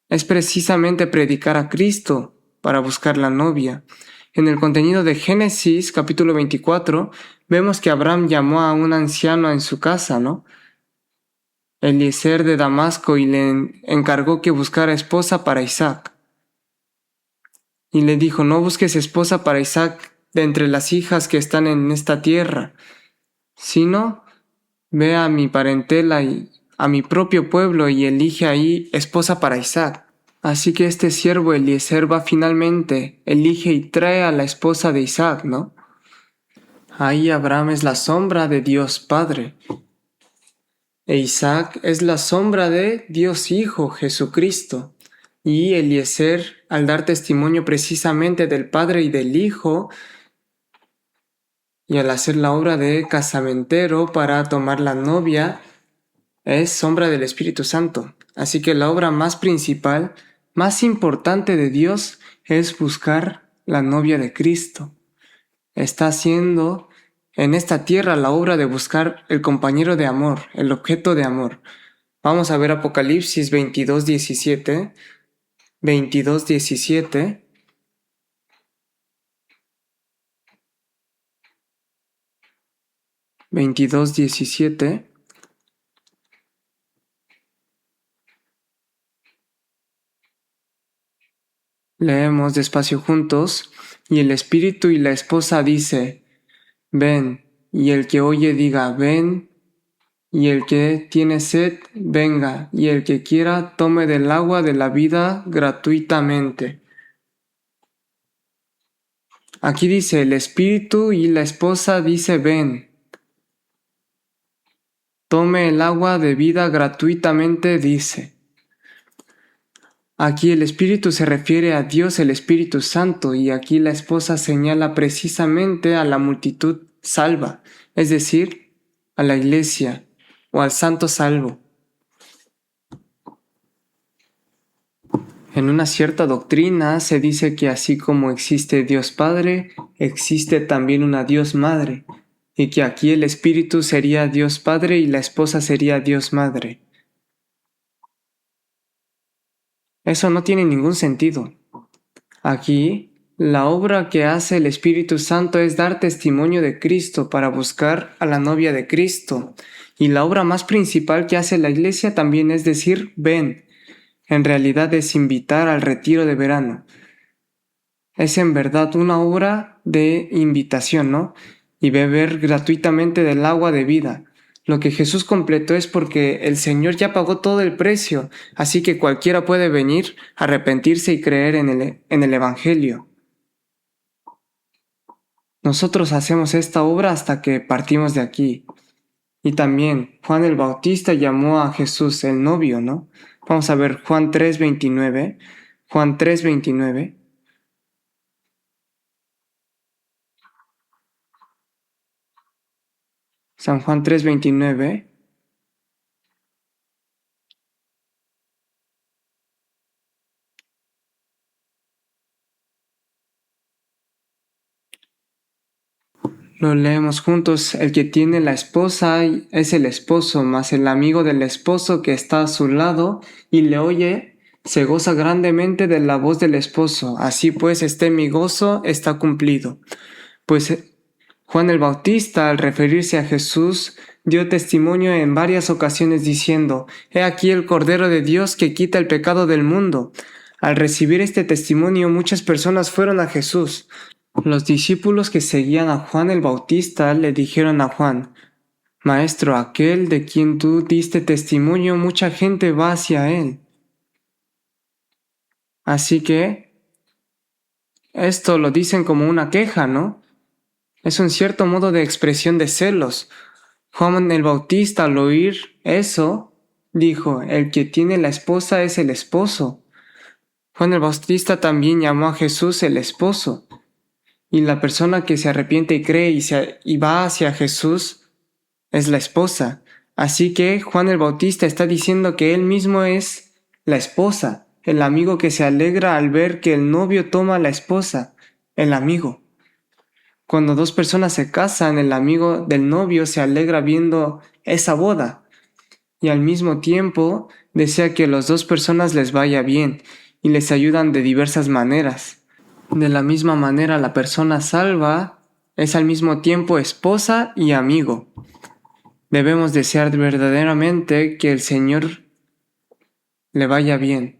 Es precisamente predicar a Cristo para buscar la novia. En el contenido de Génesis capítulo 24 vemos que Abraham llamó a un anciano en su casa, ¿no? Eliezer de Damasco, y le encargó que buscara esposa para Isaac. Y le dijo, no busques esposa para Isaac de entre las hijas que están en esta tierra, sino ve a mi parentela y a mi propio pueblo y elige ahí esposa para Isaac. Así que este siervo Eliezer va finalmente, elige y trae a la esposa de Isaac, ¿no? Ahí Abraham es la sombra de Dios Padre, e Isaac es la sombra de Dios Hijo, Jesucristo. Y Eliezer, al dar testimonio precisamente del Padre y del Hijo, y al hacer la obra de casamentero para tomar la novia, es sombra del Espíritu Santo. Así que la obra más principal, más importante de Dios es buscar la novia de Cristo. Está haciendo en esta tierra la obra de buscar el compañero de amor, el objeto de amor. Vamos a ver Apocalipsis 22:17. 22:17. 22:17. Leemos despacio juntos. Y el espíritu y la esposa dice, ven, y el que oye diga, ven, y el que tiene sed, venga, y el que quiera tome del agua de la vida gratuitamente. Aquí dice, el espíritu y la esposa dice, ven, tome el agua de vida gratuitamente, dice. Aquí el Espíritu se refiere a Dios el Espíritu Santo, y aquí la esposa señala precisamente a la multitud salva, es decir, a la iglesia o al santo salvo. En una cierta doctrina se dice que así como existe Dios Padre, existe también una Dios Madre, y que aquí el Espíritu sería Dios Padre y la esposa sería Dios Madre. Eso no tiene ningún sentido. Aquí, la obra que hace el Espíritu Santo es dar testimonio de Cristo para buscar a la novia de Cristo. Y la obra más principal que hace la iglesia también es decir, ven. En realidad es invitar al retiro de verano. Es en verdad una obra de invitación, ¿no? Y beber gratuitamente del agua de vida. Lo que Jesús completó es porque el Señor ya pagó todo el precio, así que cualquiera puede venir, arrepentirse y creer en el Evangelio. Nosotros hacemos esta obra hasta que partimos de aquí. Y también Juan el Bautista llamó a Jesús el novio, ¿no? Vamos a ver Juan 3:29. Juan 3:29. San Juan 3:29. Lo leemos juntos. El que tiene la esposa es el esposo, mas el amigo del esposo que está a su lado y le oye, se goza grandemente de la voz del esposo. Así pues, mi gozo está cumplido. Pues Juan el Bautista, al referirse a Jesús, dio testimonio en varias ocasiones diciendo, He aquí el Cordero de Dios que quita el pecado del mundo. Al recibir este testimonio, muchas personas fueron a Jesús. Los discípulos que seguían a Juan el Bautista le dijeron a Juan, Maestro, aquel de quien tú diste testimonio, mucha gente va hacia él. Así que esto lo dicen como una queja, ¿no? Es un cierto modo de expresión de celos. Juan el Bautista, al oír eso, dijo, el que tiene la esposa es el esposo. Juan el Bautista también llamó a Jesús el esposo. Y la persona que se arrepiente y cree y va hacia Jesús es la esposa. Así que Juan el Bautista está diciendo que él mismo es la esposa, el amigo que se alegra al ver que el novio toma a la esposa, el amigo. Cuando dos personas se casan, el amigo del novio se alegra viendo esa boda y al mismo tiempo desea que a las dos personas les vaya bien y les ayudan de diversas maneras. De la misma manera, la persona salva es al mismo tiempo esposa y amigo. Debemos desear verdaderamente que el Señor le vaya bien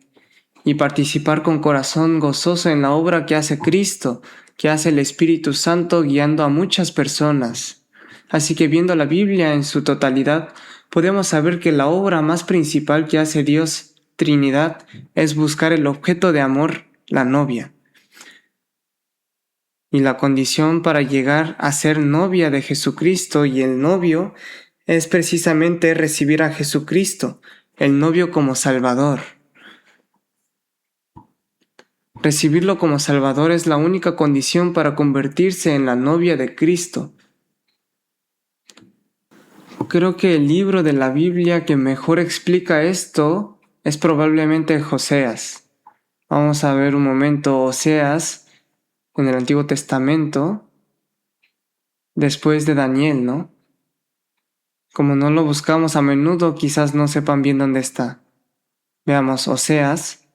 y participar con corazón gozoso en la obra que hace Cristo, que hace el Espíritu Santo guiando a muchas personas. Así que viendo la Biblia en su totalidad, podemos saber que la obra más principal que hace Dios, Trinidad, es buscar el objeto de amor, la novia. Y la condición para llegar a ser novia de Jesucristo y el novio es precisamente recibir a Jesucristo, el novio como Salvador. Recibirlo como Salvador es la única condición para convertirse en la novia de Cristo. Creo que el libro de la Biblia que mejor explica esto es probablemente Oseas. Vamos a ver un momento Oseas en el Antiguo Testamento, después de Daniel, ¿no? Como no lo buscamos a menudo, quizás no sepan bien dónde está. Veamos Oseas,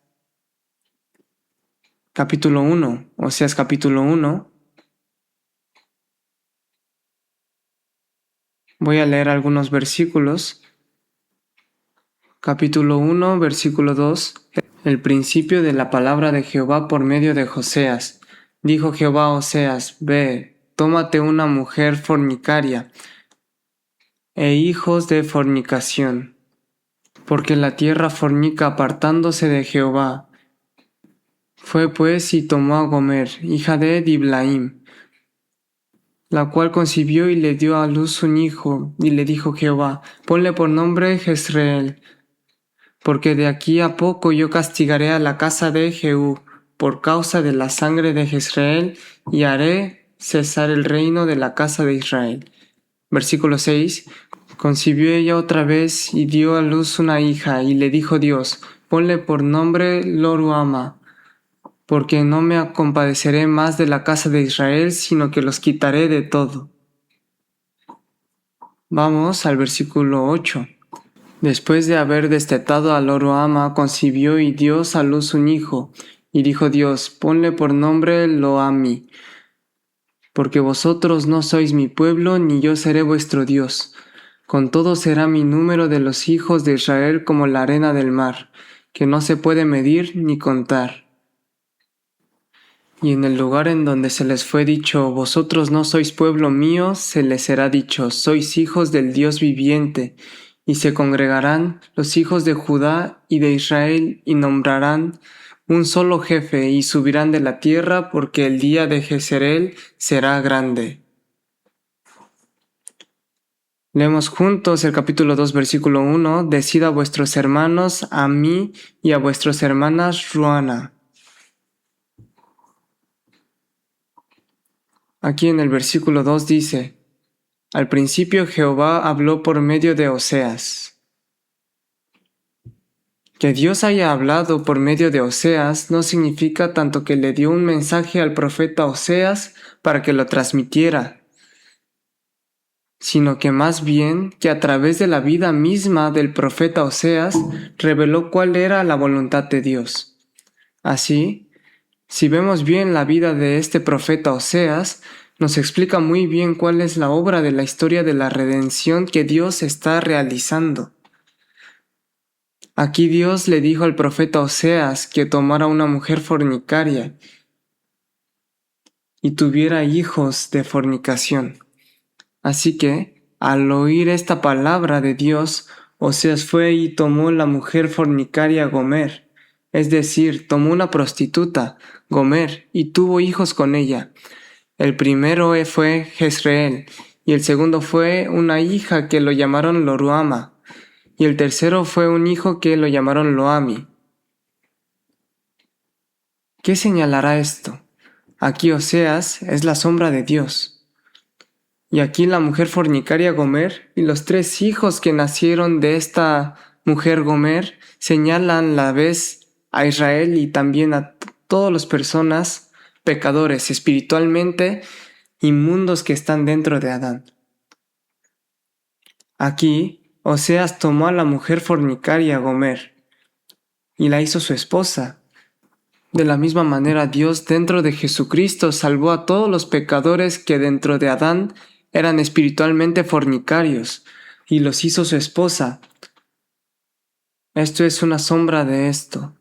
capítulo 1. Oseas capítulo 1. Voy a leer algunos versículos. Capítulo 1, versículo 2. El principio de la palabra de Jehová por medio de Oseas. Dijo Jehová a Oseas, ve, tómate una mujer fornicaria e hijos de fornicación, porque la tierra fornica apartándose de Jehová. Fue pues y tomó a Gomer, hija de Diblaim, la cual concibió y le dio a luz un hijo, y le dijo Jehová, ponle por nombre Jezreel, porque de aquí a poco yo castigaré a la casa de Jehú por causa de la sangre de Jezreel, y haré cesar el reino de la casa de Israel. Versículo 6. Concibió ella otra vez y dio a luz una hija, y le dijo Dios, ponle por nombre Loruama, porque no me compadeceré más de la casa de Israel, sino que los quitaré de todo. Vamos al versículo 8. Después de haber destetado a Loruama, concibió y dio a luz un hijo, y dijo Dios, ponle por nombre Loami, porque vosotros no sois mi pueblo, ni yo seré vuestro Dios. Con todo será mi número de los hijos de Israel como la arena del mar, que no se puede medir ni contar. Y en el lugar en donde se les fue dicho, vosotros no sois pueblo mío, se les será dicho, sois hijos del Dios viviente, y se congregarán los hijos de Judá y de Israel, y nombrarán un solo jefe, y subirán de la tierra, porque el día de Jezreel será grande. Leemos juntos el capítulo 2, versículo 1, decid a vuestros hermanos, a mí y a vuestras hermanas Ruana. Aquí en el versículo 2 dice, al principio Jehová habló por medio de Oseas. Que Dios haya hablado por medio de Oseas no significa tanto que le dio un mensaje al profeta Oseas para que lo transmitiera. sino que más bien que a través de la vida misma del profeta Oseas reveló cuál era la voluntad de Dios. Así, si vemos bien la vida de este profeta Oseas, nos explica muy bien cuál es la obra de la historia de la redención que Dios está realizando. Aquí Dios le dijo al profeta Oseas que tomara una mujer fornicaria y tuviera hijos de fornicación. Así que, al oír esta palabra de Dios, Oseas fue y tomó la mujer fornicaria Gomer, es decir, tomó una prostituta, Gomer, y tuvo hijos con ella. El primero fue Jezreel, y el segundo fue una hija que lo llamaron Loruama, y el tercero fue un hijo que lo llamaron Loami. ¿Qué señalará esto? Aquí Oseas es la sombra de Dios. Y aquí la mujer fornicaria Gomer y los 3 hijos que nacieron de esta mujer Gomer señalan la vez a Israel y también a todas las personas pecadores espiritualmente inmundos que están dentro de Adán. Aquí Oseas tomó a la mujer fornicaria Gomer y la hizo su esposa. De la misma manera Dios dentro de Jesucristo salvó a todos los pecadores que dentro de Adán eran espiritualmente fornicarios y los hizo su esposa. Esto es una sombra de esto.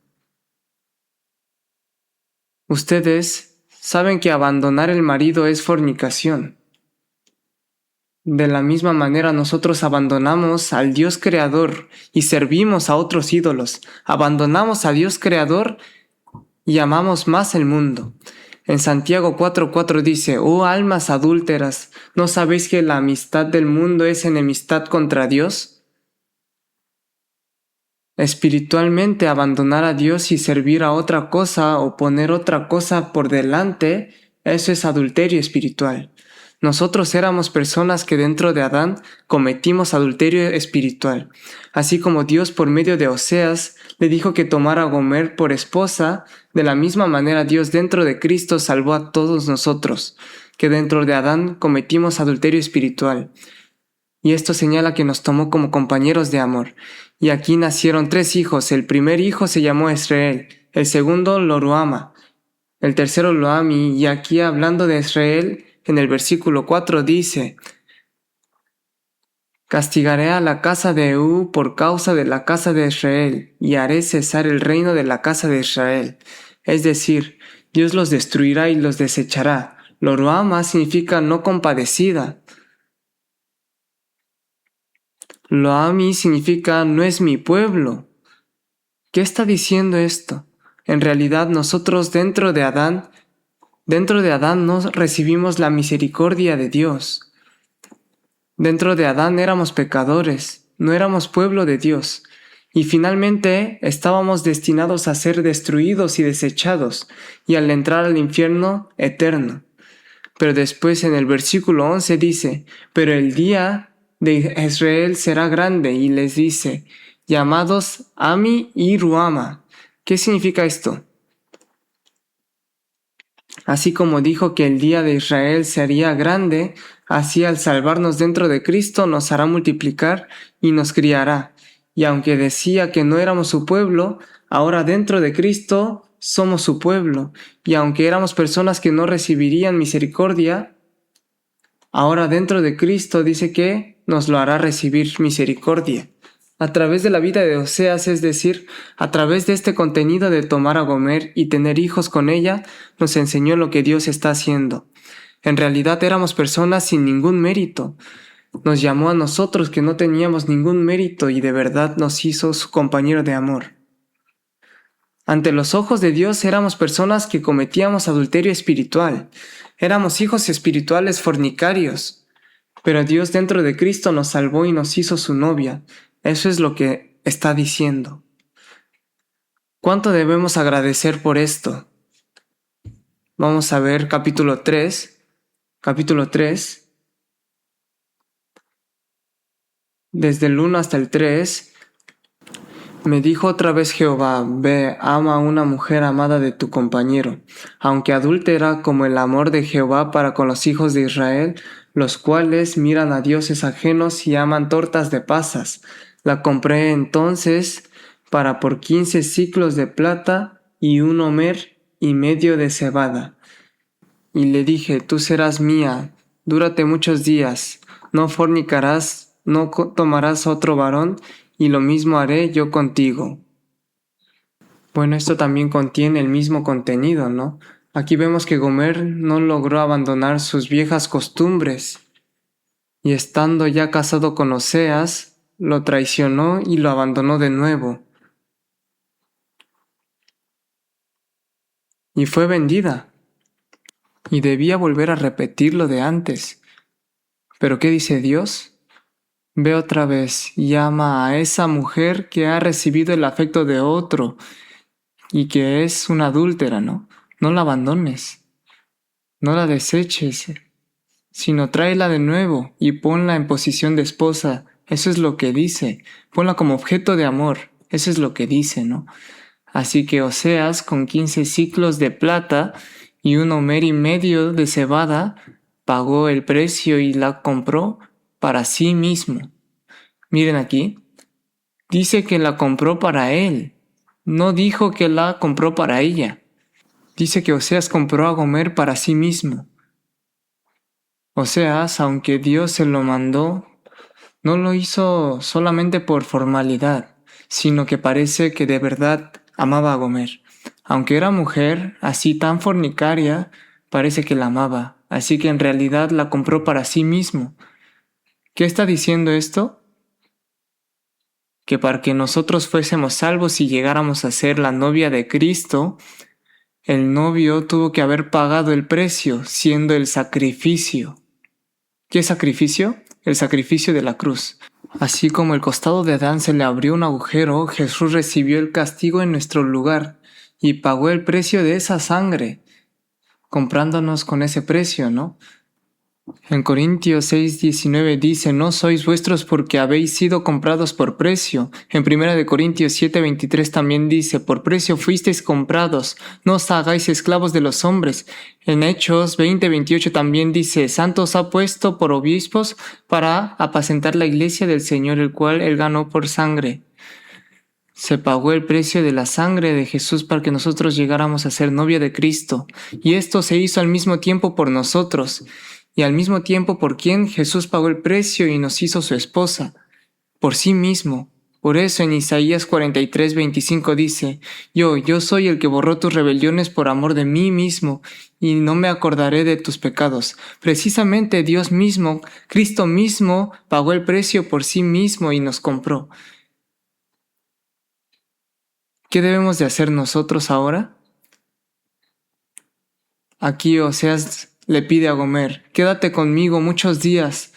Ustedes saben que abandonar el marido es fornicación. De la misma manera nosotros abandonamos al Dios creador y servimos a otros ídolos. Abandonamos a Dios creador y amamos más el mundo. En Santiago 4:4 dice: «Oh almas adúlteras, ¿no sabéis que la amistad del mundo es enemistad contra Dios?» Espiritualmente abandonar a Dios y servir a otra cosa o poner otra cosa por delante, eso es adulterio espiritual. Nosotros éramos personas que dentro de Adán cometimos adulterio espiritual, así como Dios por medio de Oseas le dijo que tomara a Gomer por esposa. De la misma manera Dios dentro de Cristo salvó a todos nosotros, que dentro de Adán cometimos adulterio espiritual. Y esto señala que nos tomó como compañeros de amor. Y aquí nacieron 3 hijos. El primer hijo se llamó Israel, el segundo Loruama, el tercero Loami. Y aquí hablando de Israel, en el versículo 4 dice: «Castigaré a la casa de Ehu por causa de la casa de Israel, y haré cesar el reino de la casa de Israel». Es decir, Dios los destruirá y los desechará. Loruama significa no compadecida. Loami significa no es mi pueblo. ¿Qué está diciendo esto? En realidad nosotros dentro de Adán no recibimos la misericordia de Dios. Dentro de Adán éramos pecadores, no éramos pueblo de Dios. Y finalmente estábamos destinados a ser destruidos y desechados, y al entrar al infierno eterno. Pero después en el versículo 11 dice: «Pero el día de Israel será grande», y les dice: «llamados Ami y Ruama». ¿Qué significa esto? Así como dijo que el día de Israel sería grande, así al salvarnos dentro de Cristo nos hará multiplicar y nos criará. Y aunque decía que no éramos su pueblo, ahora dentro de Cristo somos su pueblo. Y aunque éramos personas que no recibirían misericordia, ahora dentro de Cristo dice que nos lo hará recibir misericordia. A través de la vida de Oseas, es decir, a través de este contenido de tomar a Gomer y tener hijos con ella, nos enseñó lo que Dios está haciendo. En realidad éramos personas sin ningún mérito. Nos llamó a nosotros que no teníamos ningún mérito y de verdad nos hizo su compañero de amor. Ante los ojos de Dios éramos personas que cometíamos adulterio espiritual. Éramos hijos espirituales fornicarios. Pero Dios dentro de Cristo nos salvó y nos hizo su novia. Eso es lo que está diciendo. ¿Cuánto debemos agradecer por esto? Vamos a ver capítulo 3. Desde el 1 hasta el 3. Me dijo otra vez Jehová: «Ve, ama a una mujer amada de tu compañero, aunque adúltera como el amor de Jehová para con los hijos de Israel, los cuales miran a dioses ajenos y aman tortas de pasas. La compré entonces para por 15 siclos de plata y 1,5 homer de cebada. Y le dije, tú serás mía, dúrate muchos días, no fornicarás, no tomarás otro varón, y lo mismo haré yo contigo. Bueno, esto también contiene el mismo contenido, ¿no? Aquí vemos que Gomer no logró abandonar sus viejas costumbres, y estando ya casado con Oseas, lo traicionó y lo abandonó de nuevo. Y fue vendida, y debía volver a repetir lo de antes. ¿Pero qué dice Dios? Ve otra vez y ama a esa mujer que ha recibido el afecto de otro y que es una adúltera, ¿no? No la abandones, no la deseches, sino tráela de nuevo y ponla en posición de esposa. Eso es lo que dice. Ponla como objeto de amor. Eso es lo que dice, ¿no? Así que Oseas, con 15 siclos de plata y 1,5 homer de cebada, pagó el precio y la compró para sí mismo. Miren aquí, dice que la compró para él. No dijo que la compró para ella. Dice que Oseas compró a Gomer para sí mismo. Oseas, aunque Dios se lo mandó, no lo hizo solamente por formalidad, sino que parece que de verdad amaba a Gomer. Aunque era mujer, así tan fornicaria, parece que la amaba, así que en realidad la compró para sí mismo. ¿Qué está diciendo esto? Que para que nosotros fuésemos salvos y llegáramos a ser la novia de Cristo, el novio tuvo que haber pagado el precio, siendo el sacrificio. ¿Qué sacrificio? El sacrificio de la cruz. Así como el costado de Adán se le abrió un agujero, Jesús recibió el castigo en nuestro lugar y pagó el precio de esa sangre, comprándonos con ese precio, ¿no? En Corintios 6:19 dice, no sois vuestros porque habéis sido comprados por precio. En 1 Corintios 7:23 también dice, por precio fuisteis comprados, no os hagáis esclavos de los hombres. En Hechos 20:28 también dice, Santo os ha puesto por obispos para apacentar la iglesia del Señor, el cual él ganó por sangre. Se pagó el precio de la sangre de Jesús para que nosotros llegáramos a ser novia de Cristo. Y esto se hizo al mismo tiempo por nosotros. Y al mismo tiempo por quien Jesús pagó el precio y nos hizo su esposa, por sí mismo. Por eso en Isaías 43:25 dice, yo soy el que borró tus rebeliones por amor de mí mismo, y no me acordaré de tus pecados. Precisamente Dios mismo, Cristo mismo, pagó el precio por sí mismo y nos compró. ¿Qué debemos de hacer nosotros ahora? Aquí Oseas le pide a Gomer, quédate conmigo muchos días.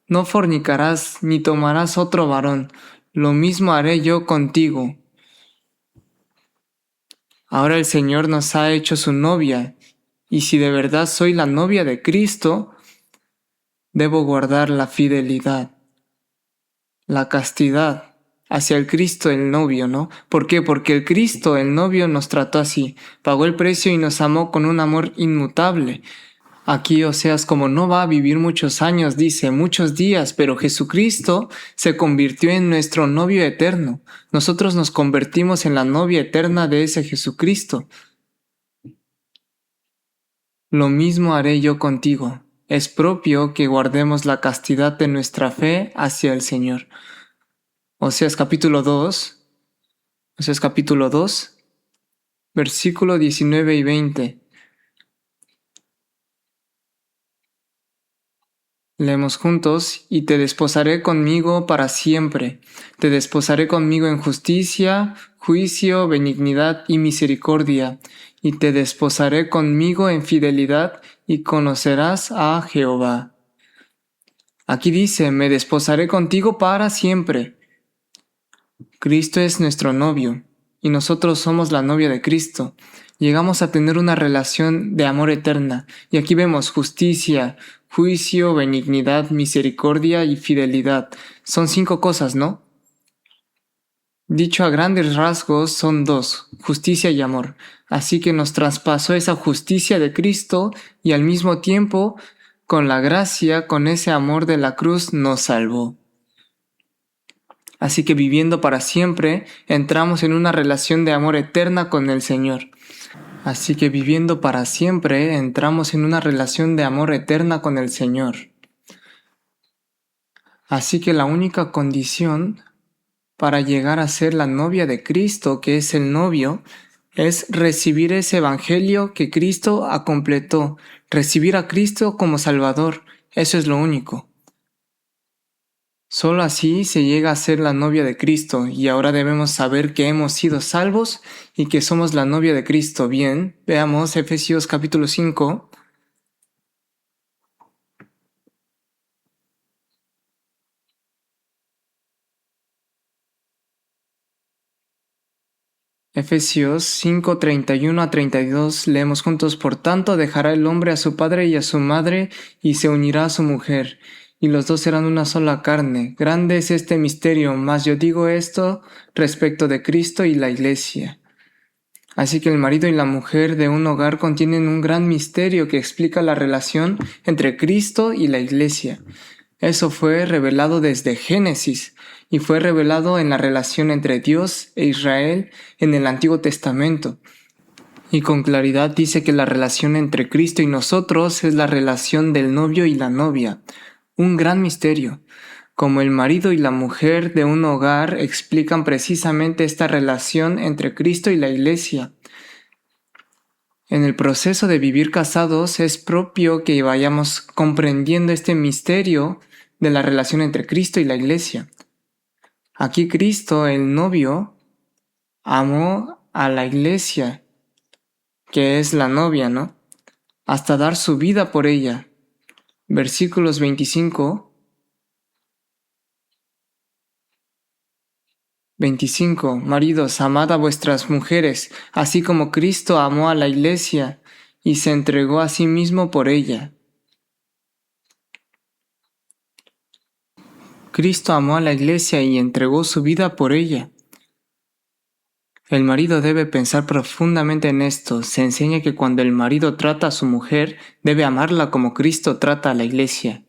No fornicarás ni tomarás otro varón, lo mismo haré yo contigo. Ahora el Señor nos ha hecho su novia, y si de verdad soy la novia de Cristo, debo guardar la fidelidad, la castidad hacia el Cristo el novio, ¿no? ¿Por qué? Porque el Cristo el novio nos trató así, pagó el precio y nos amó con un amor inmutable. Aquí Oseas, como no va a vivir muchos años, dice muchos días, pero Jesucristo se convirtió en nuestro novio eterno. Nosotros nos convertimos en la novia eterna de ese Jesucristo. Lo mismo haré yo contigo. Es propio que guardemos la castidad de nuestra fe hacia el Señor. Oseas capítulo 2, versículo 19 y 20. Leemos juntos, y te desposaré conmigo para siempre. Te desposaré conmigo en justicia, juicio, benignidad y misericordia. Y te desposaré conmigo en fidelidad y conocerás a Jehová. Aquí dice, me desposaré contigo para siempre. Cristo es nuestro novio y nosotros somos la novia de Cristo. Llegamos a tener una relación de amor eterna. Y aquí vemos justicia, juicio, benignidad, misericordia y fidelidad. Son 5 cosas, ¿no? Dicho a grandes rasgos, son 2, justicia y amor. Así que nos traspasó esa justicia de Cristo y al mismo tiempo con la gracia, con ese amor de la cruz, nos salvó. Así que viviendo para siempre, entramos en una relación de amor eterna con el Señor. Así que viviendo para siempre, entramos en una relación de amor eterna con el Señor. Así que la única condición para llegar a ser la novia de Cristo, que es el novio, es recibir ese evangelio que Cristo completó, recibir a Cristo como Salvador. Eso es lo único. Solo así se llega a ser la novia de Cristo, y ahora debemos saber que hemos sido salvos y que somos la novia de Cristo. Bien, veamos Efesios capítulo 5. Efesios 5, 31 a 32, leemos juntos: Por tanto, dejará el hombre a su padre y a su madre, y se unirá a su mujer, y los dos serán una sola carne. Grande es este misterio, mas yo digo esto respecto de Cristo y la Iglesia. Así que el marido y la mujer de un hogar contienen un gran misterio que explica la relación entre Cristo y la Iglesia. Eso fue revelado desde Génesis y fue revelado en la relación entre Dios e Israel en el Antiguo Testamento. Y con claridad dice que la relación entre Cristo y nosotros es la relación del novio y la novia. Un gran misterio. Como el marido y la mujer de un hogar explican precisamente esta relación entre Cristo y la Iglesia. En el proceso de vivir casados es propio que vayamos comprendiendo este misterio de la relación entre Cristo y la Iglesia. Aquí Cristo, el novio, amó a la Iglesia, que es la novia, ¿no? Hasta dar su vida por ella. Versículos 25. Maridos, amad a vuestras mujeres, así como Cristo amó a la Iglesia y se entregó a sí mismo por ella. Cristo amó a la Iglesia y entregó su vida por ella. El marido debe pensar profundamente en esto. Se enseña que cuando el marido trata a su mujer, debe amarla como Cristo trata a la Iglesia.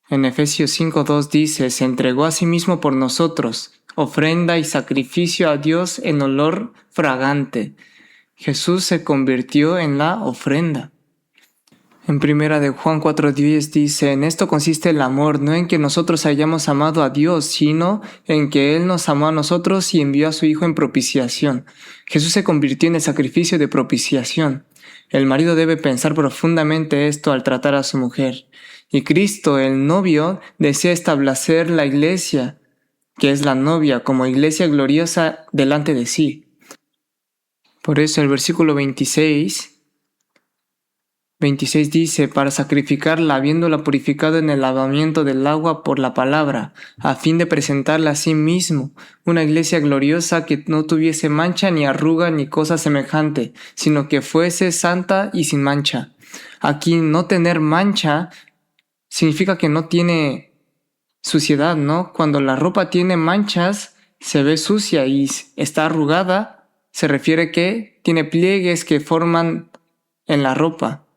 En Efesios 5:2 dice: se entregó a sí mismo por nosotros, ofrenda y sacrificio a Dios en olor fragante. Jesús se convirtió en la ofrenda. En primera de Juan 4:10 dice: en esto consiste el amor, no en que nosotros hayamos amado a Dios, sino en que Él nos amó a nosotros y envió a su Hijo en propiciación. Jesús se convirtió en el sacrificio de propiciación. El marido debe pensar profundamente esto al tratar a su mujer. Y Cristo, el novio, desea establecer la iglesia, que es la novia, como iglesia gloriosa delante de sí. Por eso el versículo 26 dice: para sacrificarla, habiéndola purificado en el lavamiento del agua por la palabra, a fin de presentarla a sí mismo, una iglesia gloriosa que no tuviese mancha ni arruga ni cosa semejante, sino que fuese santa y sin mancha. Aquí no tener mancha significa que no tiene suciedad, ¿no? Cuando la ropa tiene manchas, se ve sucia y está arrugada, se refiere que tiene pliegues que forman en la ropa.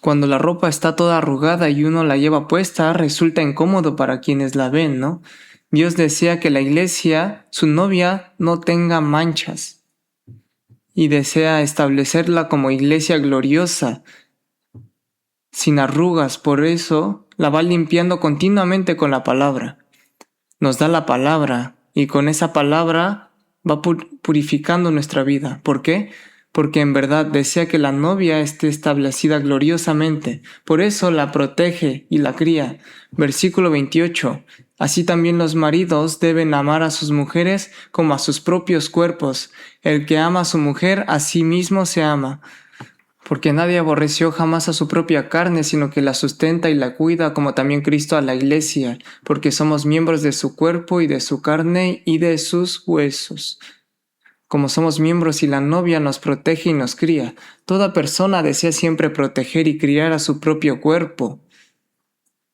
Cuando la ropa está toda arrugada y uno la lleva puesta, resulta incómodo para quienes la ven, ¿no? Dios desea que la iglesia, su novia, no tenga manchas y desea establecerla como iglesia gloriosa, sin arrugas. Por eso la va limpiando continuamente con la palabra. Nos da la palabra y con esa palabra va purificando nuestra vida. ¿Por qué? Porque en verdad desea que la novia esté establecida gloriosamente. Por eso la protege y la cría. Versículo 28. Así también los maridos deben amar a sus mujeres como a sus propios cuerpos. El que ama a su mujer, a sí mismo se ama. Porque nadie aborreció jamás a su propia carne, sino que la sustenta y la cuida, como también Cristo a la iglesia, porque somos miembros de su cuerpo y de su carne y de sus huesos. Como somos miembros y la novia nos protege y nos cría, toda persona desea siempre proteger y criar a su propio cuerpo.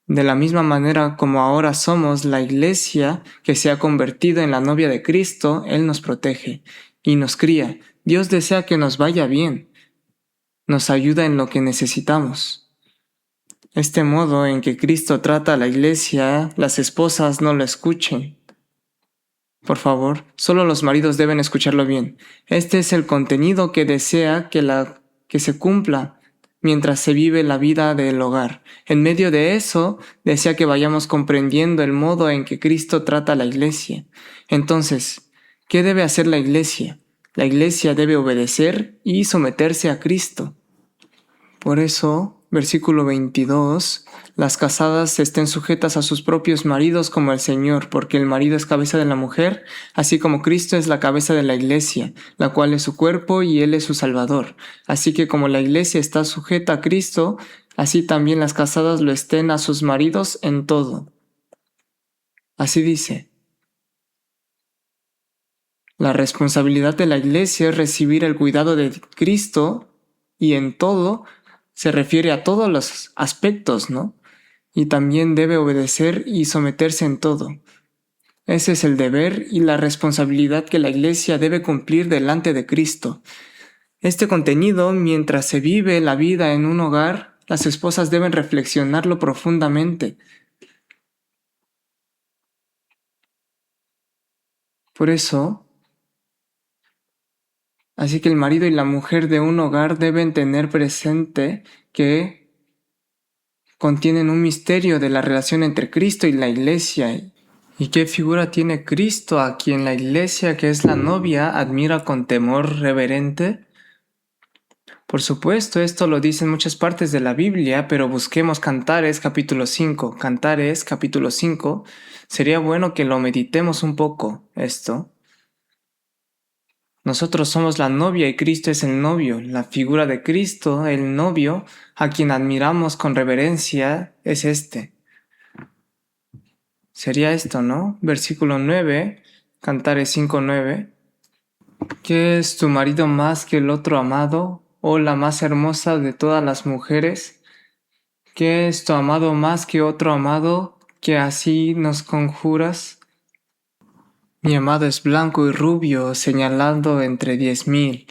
De la misma manera como ahora somos la iglesia que se ha convertido en la novia de Cristo, Él nos protege y nos cría. Dios desea que nos vaya bien. nos ayuda en lo que necesitamos. Este modo en que Cristo trata a la iglesia, las esposas no lo escuchen. Por favor, solo los maridos deben escucharlo bien. Este es el contenido que desea que se cumpla mientras se vive la vida del hogar. En medio de eso, desea que vayamos comprendiendo el modo en que Cristo trata a la iglesia. Entonces, ¿qué debe hacer la iglesia? La iglesia debe obedecer y someterse a Cristo. Por eso, versículo 22, las casadas estén sujetas a sus propios maridos como el Señor, porque el marido es cabeza de la mujer, así como Cristo es la cabeza de la iglesia, la cual es su cuerpo y Él es su Salvador. Así que como la iglesia está sujeta a Cristo, así también las casadas lo estén a sus maridos en todo. Así dice. La responsabilidad de la iglesia es recibir el cuidado de Cristo y en todo se refiere a todos los aspectos, ¿no? Y también debe obedecer y someterse en todo. Ese es el deber y la responsabilidad que la iglesia debe cumplir delante de Cristo. Este contenido, mientras se vive la vida en un hogar, las esposas deben reflexionarlo profundamente. Por eso, así que el marido y la mujer de un hogar deben tener presente que contienen un misterio de la relación entre Cristo y la iglesia. ¿Y qué figura tiene Cristo a quien la iglesia, que es la novia, admira con temor reverente? Por supuesto, esto lo dicen muchas partes de la Biblia, pero busquemos Cantares capítulo 5. Cantares capítulo 5. Sería bueno que lo meditemos un poco, esto. Nosotros somos la novia y Cristo es el novio. La figura de Cristo, el novio, a quien admiramos con reverencia, es este. Sería esto, ¿no? Versículo 9, Cantares 5:9. ¿Qué es tu marido más que el otro amado, o la más hermosa de todas las mujeres? ¿Qué es tu amado más que otro amado, que así nos conjuras? Mi amado es blanco y rubio, señalando entre 10,000.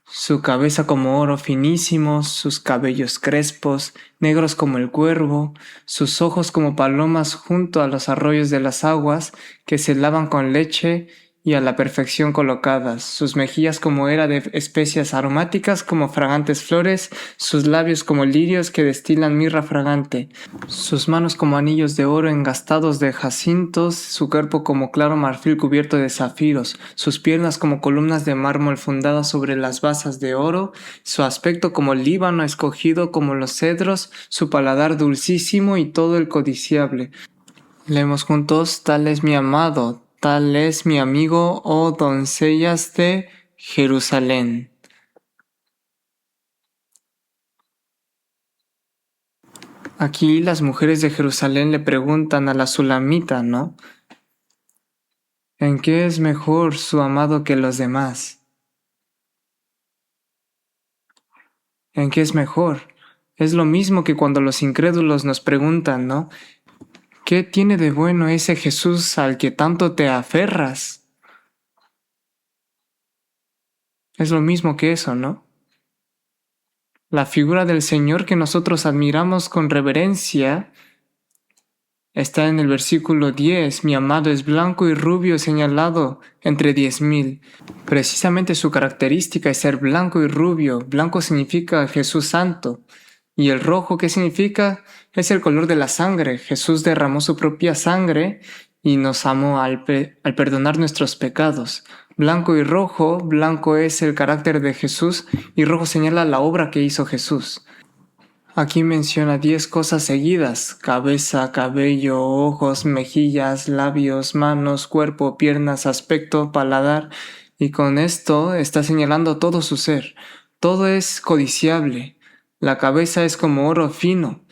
Su cabeza como oro finísimo, sus cabellos crespos, negros como el cuervo, sus ojos como palomas junto a los arroyos de las aguas que se lavan con leche y a la perfección colocadas, sus mejillas como era de especias aromáticas como fragantes flores, sus labios como lirios que destilan mirra fragante, sus manos como anillos de oro engastados de jacintos, su cuerpo como claro marfil cubierto de zafiros, sus piernas como columnas de mármol fundadas sobre las basas de oro, su aspecto como Líbano escogido como los cedros, su paladar dulcísimo y todo el codiciable. Leemos juntos, tal es mi amado, tal es mi amigo, oh doncellas de Jerusalén. Aquí las mujeres de Jerusalén le preguntan a la Sulamita, ¿no? ¿En qué es mejor su amado que los demás? ¿En qué es mejor? Es lo mismo que cuando los incrédulos nos preguntan, ¿no? ¿Qué tiene de bueno ese Jesús al que tanto te aferras? Es lo mismo que eso, ¿no? La figura del Señor que nosotros admiramos con reverencia está en el versículo 10. Mi amado es blanco y rubio señalado entre 10,000. Precisamente su característica es ser blanco y rubio. Blanco significa Jesús santo. Y el rojo, ¿qué significa? Es el color de la sangre. Jesús derramó su propia sangre y nos amó al perdonar nuestros pecados. Blanco y rojo, blanco es el carácter de Jesús y rojo señala la obra que hizo Jesús. Aquí menciona 10 cosas seguidas: cabeza, cabello, ojos, mejillas, labios, manos, cuerpo, piernas, aspecto, paladar, y con esto está señalando todo su ser. Todo es codiciable. La cabeza es como oro fino.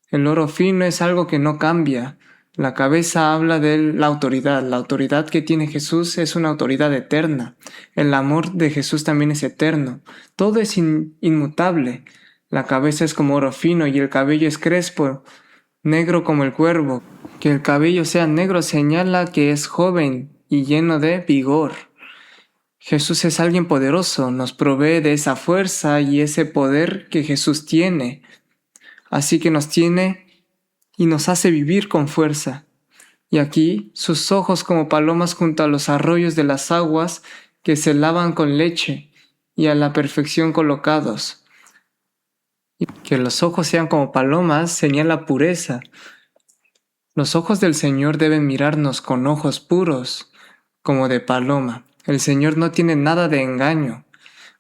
El oro fino es algo que no cambia. La cabeza habla de la autoridad. La autoridad que tiene Jesús es una autoridad eterna. El amor de Jesús también es eterno. Todo es inmutable. La cabeza es como oro fino y el cabello es crespo, negro como el cuervo. Que el cabello sea negro señala que es joven y lleno de vigor. Jesús es alguien poderoso, nos provee de esa fuerza y ese poder que Jesús tiene. Así que nos tiene y nos hace vivir con fuerza. Y aquí sus ojos como palomas junto a los arroyos de las aguas que se lavan con leche y a la perfección colocados. Y que los ojos sean como palomas señala pureza. Los ojos del Señor deben mirarnos con ojos puros, como de paloma. El Señor no tiene nada de engaño.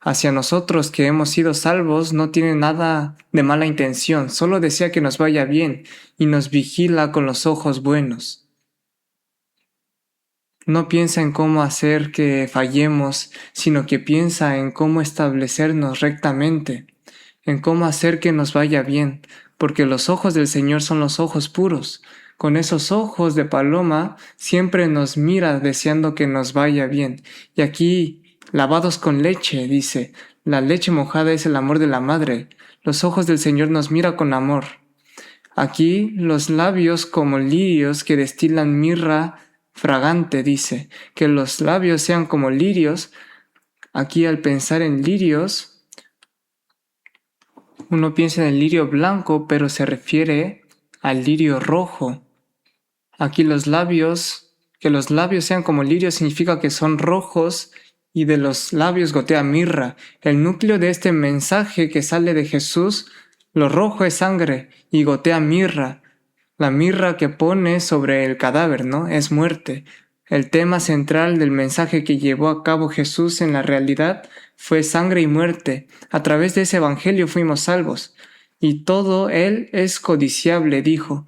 Hacia nosotros que hemos sido salvos no tiene nada de mala intención, solo desea que nos vaya bien y nos vigila con los ojos buenos. No piensa en cómo hacer que fallemos, sino que piensa en cómo establecernos rectamente, en cómo hacer que nos vaya bien, porque los ojos del Señor son los ojos puros. Con esos ojos de paloma siempre nos mira deseando que nos vaya bien. Y aquí, lavados con leche, dice, la leche mojada es el amor de la madre. Los ojos del Señor nos mira con amor. Aquí los labios como lirios que destilan mirra fragante, dice, que los labios sean como lirios. Aquí al pensar en lirios, uno piensa en el lirio blanco, pero se refiere al lirio rojo. Aquí que los labios sean como lirios significa que son rojos y de los labios gotea mirra. El núcleo de este mensaje que sale de Jesús, lo rojo es sangre y gotea mirra. La mirra que pone sobre el cadáver, ¿no? Es muerte. El tema central del mensaje que llevó a cabo Jesús en la realidad fue sangre y muerte. A través de ese evangelio fuimos salvos. Y todo él es codiciable, dijo.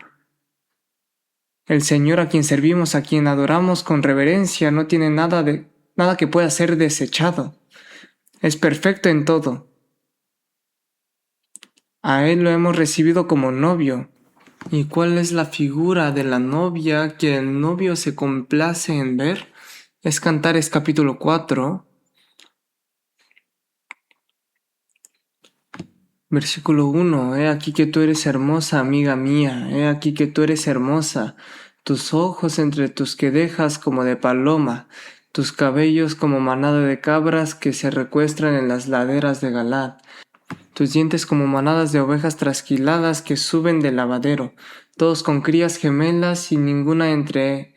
El Señor a quien servimos, a quien adoramos con reverencia, no tiene nada que pueda ser desechado. Es perfecto en todo. A Él lo hemos recibido como novio. ¿Y cuál es la figura de la novia que el novio se complace en ver? Es Cantares capítulo 4, versículo 1. He aquí que tú eres hermosa, amiga mía, he aquí que tú eres hermosa. Tus ojos entre tus quedejas como de paloma, tus cabellos como manada de cabras que se recuestran en las laderas de Galad. Tus dientes como manadas de ovejas trasquiladas que suben del lavadero, todos con crías gemelas y ninguna entre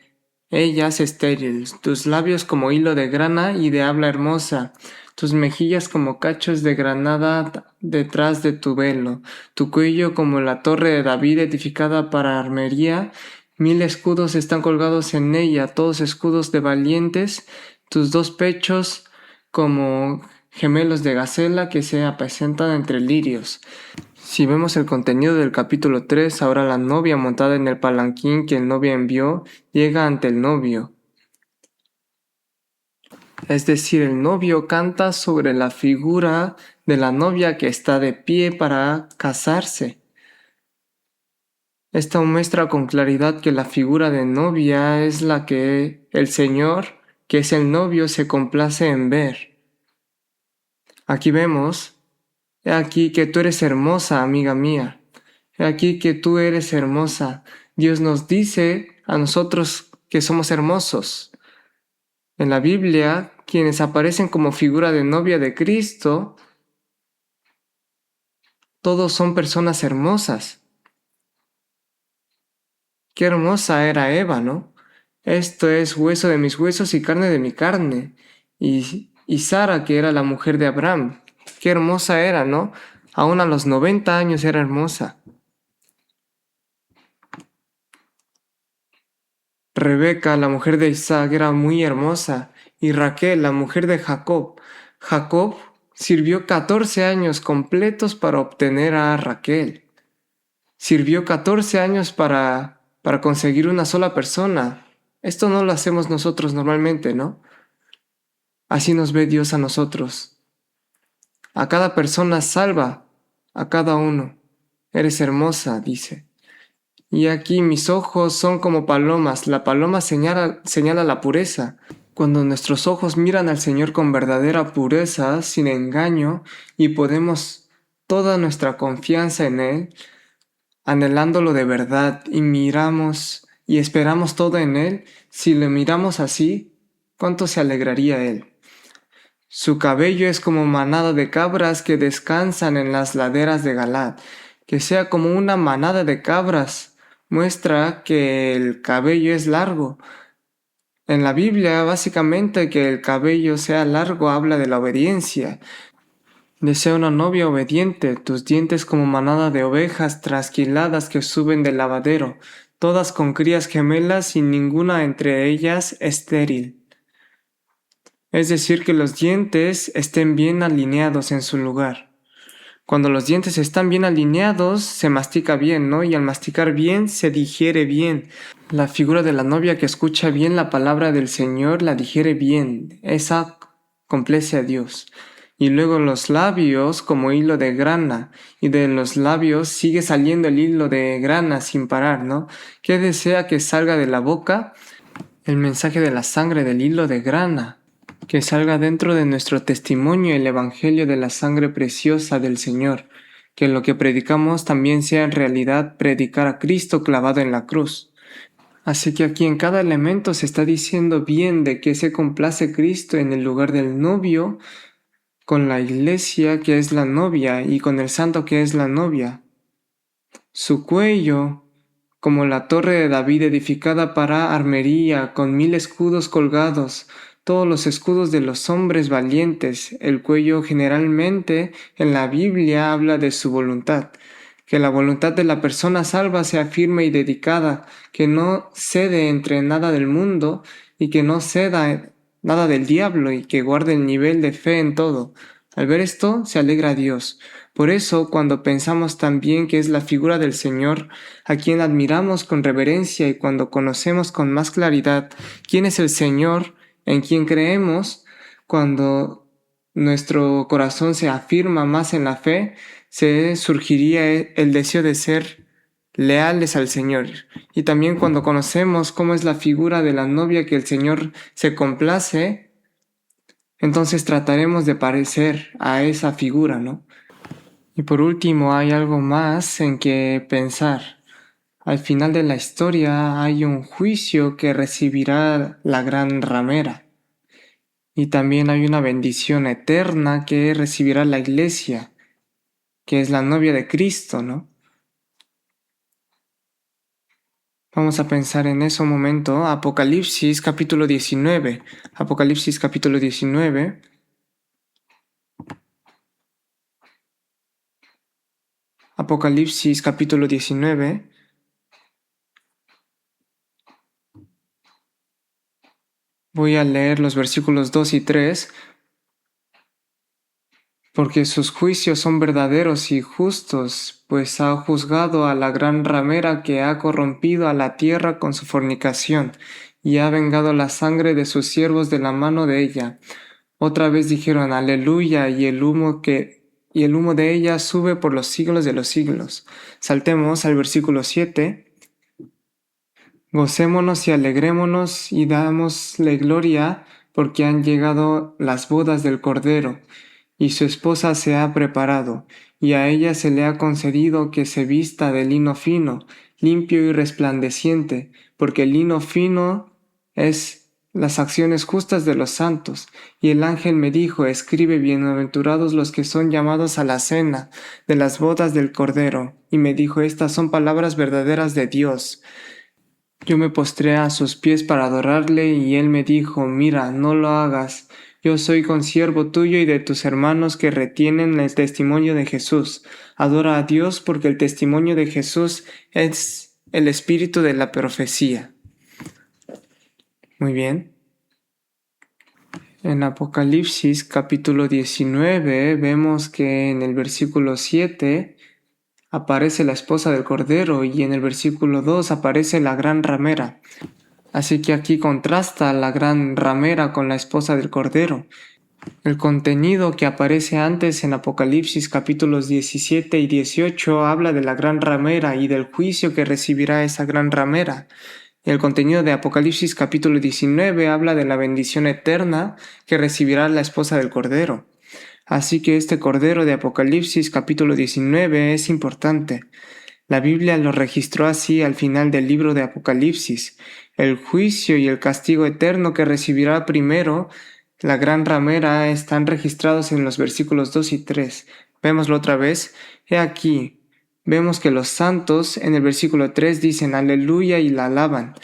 ellas estéril. Tus labios como hilo de grana y de habla hermosa, tus mejillas como cachos de granada detrás de tu velo, tu cuello como la torre de David edificada para armería, 1000 escudos están colgados en ella, todos escudos de valientes, tus dos pechos como gemelos de gacela que se apacentan entre lirios. Si vemos el contenido del capítulo 3, ahora la novia montada en el palanquín que el novio envió llega ante el novio. Es decir, el novio canta sobre la figura de la novia que está de pie para casarse. Esto muestra con claridad que la figura de novia es la que el Señor, que es el novio, se complace en ver. Aquí vemos, he aquí que tú eres hermosa, amiga mía. He aquí que tú eres hermosa. Dios nos dice a nosotros que somos hermosos. En la Biblia, quienes aparecen como figura de novia de Cristo, todos son personas hermosas. Qué hermosa era Eva, ¿no? Esto es hueso de mis huesos y carne de mi carne. Y Sara, que era la mujer de Abraham, qué hermosa era, ¿no? Aún a los 90 años era hermosa. Rebeca, la mujer de Isaac, era muy hermosa. Y Raquel, la mujer de Jacob. Jacob sirvió 14 años completos para obtener a Raquel. Sirvió 14 años para conseguir una sola persona. Esto no lo hacemos nosotros normalmente, ¿no? Así nos ve Dios a nosotros. A cada persona salva, a cada uno. Eres hermosa, dice. Y aquí mis ojos son como palomas. La paloma señala la pureza. Cuando nuestros ojos miran al Señor con verdadera pureza, sin engaño, y ponemos toda nuestra confianza en Él, anhelándolo de verdad, y miramos y esperamos todo en Él, si le miramos así, ¿cuánto se alegraría Él? Su cabello es como manada de cabras que descansan en las laderas de Galaad. Que sea como una manada de cabras muestra que el cabello es largo. En la Biblia, básicamente, que el cabello sea largo habla de la obediencia. Desea una novia obediente, tus dientes como manada de ovejas trasquiladas que suben del lavadero, todas con crías gemelas y ninguna entre ellas estéril. Es decir, que los dientes estén bien alineados en su lugar. Cuando los dientes están bien alineados, se mastica bien, ¿no? Y al masticar bien, se digiere bien. La figura de la novia que escucha bien la palabra del Señor la digiere bien. Esa complace a Dios. Y luego los labios como hilo de grana. Y de los labios sigue saliendo el hilo de grana sin parar, ¿no? ¿Qué desea que salga de la boca? El mensaje de la sangre del hilo de grana. Que salga dentro de nuestro testimonio el evangelio de la sangre preciosa del Señor, que lo que predicamos también sea en realidad predicar a Cristo clavado en la cruz. Así que aquí en cada elemento se está diciendo bien de que se complace Cristo en el lugar del novio, con la iglesia que es la novia y con el santo que es la novia. Su cuello, como la torre de David edificada para armería, con 1000 escudos colgados, todos los escudos de los hombres valientes. El cuello generalmente en la Biblia habla de su voluntad, que la voluntad de la persona salva sea firme y dedicada, que no cede entre nada del mundo y que no ceda nada del diablo y que guarde el nivel de fe en todo. Al ver esto, se alegra Dios. Por eso, cuando pensamos también que es la figura del Señor, a quien admiramos con reverencia y cuando conocemos con más claridad quién es el Señor, en quien creemos, cuando nuestro corazón se afirma más en la fe, se surgiría el deseo de ser leales al Señor. Y también cuando conocemos cómo es la figura de la novia que el Señor se complace, entonces trataremos de parecer a esa figura, ¿no? Y por último, hay algo más en que pensar. Al final de la historia hay un juicio que recibirá la gran ramera. Y también hay una bendición eterna que recibirá la iglesia, que es la novia de Cristo, ¿no? Vamos a pensar en eso un momento. Apocalipsis capítulo 19. Apocalipsis capítulo 19. Apocalipsis capítulo 19. Voy a leer los versículos 2 y 3. Porque sus juicios son verdaderos y justos, pues ha juzgado a la gran ramera que ha corrompido a la tierra con su fornicación, y ha vengado la sangre de sus siervos de la mano de ella. Otra vez dijeron Aleluya, y el humo de ella sube por los siglos de los siglos. Saltemos al versículo 7. Gocémonos y alegrémonos y dámosle gloria, porque han llegado las bodas del Cordero, y su esposa se ha preparado, y a ella se le ha concedido que se vista de lino fino, limpio y resplandeciente, porque el lino fino es las acciones justas de los santos. Y el ángel me dijo, escribe, bienaventurados los que son llamados a la cena de las bodas del Cordero. Y me dijo, estas son palabras verdaderas de Dios. Yo me postré a sus pies para adorarle, y él me dijo, mira, no lo hagas. Yo soy consiervo tuyo y de tus hermanos que retienen el testimonio de Jesús. Adora a Dios porque el testimonio de Jesús es el espíritu de la profecía. Muy bien. En Apocalipsis capítulo 19 vemos que en el versículo 7 aparece la esposa del Cordero y en el versículo 2 aparece la gran ramera. Así que aquí contrasta la gran ramera con la esposa del Cordero. El contenido que aparece antes en Apocalipsis capítulos 17 y 18 habla de la gran ramera y del juicio que recibirá esa gran ramera. El contenido de Apocalipsis capítulo 19 habla de la bendición eterna que recibirá la esposa del Cordero. Así que este Cordero de Apocalipsis capítulo 19 es importante. La Biblia lo registró así al final del libro de Apocalipsis. El juicio y el castigo eterno que recibirá primero la gran ramera están registrados en los versículos 2 y 3. Vémoslo otra vez. He aquí, vemos que los santos en el versículo 3 dicen aleluya y la alaban.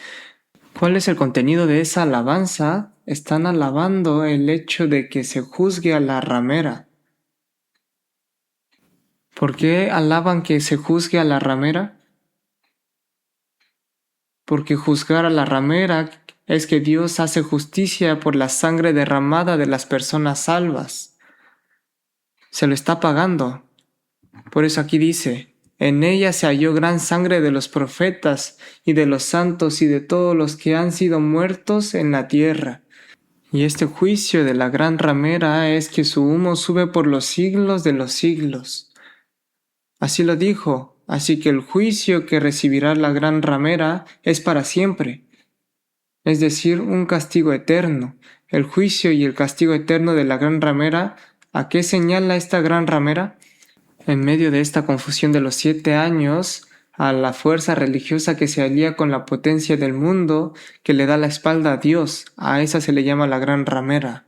¿Cuál es el contenido de esa alabanza? Están alabando el hecho de que se juzgue a la ramera. ¿Por qué alaban que se juzgue a la ramera? Porque juzgar a la ramera es que Dios hace justicia por la sangre derramada de las personas salvas. Se lo está pagando. Por eso aquí dice, en ella se halló gran sangre de los profetas y de los santos y de todos los que han sido muertos en la tierra. Y este juicio de la gran ramera es que su humo sube por los siglos de los siglos. Así lo dijo, así que el juicio que recibirá la gran ramera es para siempre, es decir, un castigo eterno. El juicio y el castigo eterno de la gran ramera, ¿a qué señala esta gran ramera? En medio de esta confusión de los 7 años, a la fuerza religiosa que se alía con la potencia del mundo, que le da la espalda a Dios, a esa se le llama la gran ramera.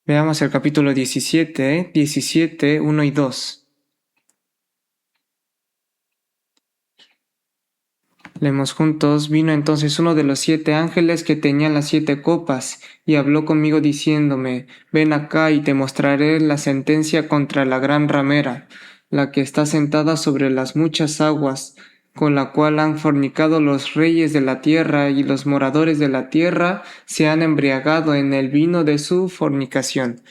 Veamos el capítulo 17, 1 y 2. Leemos juntos. Vino entonces uno de los 7 ángeles que tenían las 7 copas, y habló conmigo diciéndome, ven acá y te mostraré la sentencia contra la gran ramera, la que está sentada sobre las muchas aguas, con la cual han fornicado los reyes de la tierra, y los moradores de la tierra se han embriagado en el vino de su fornicación.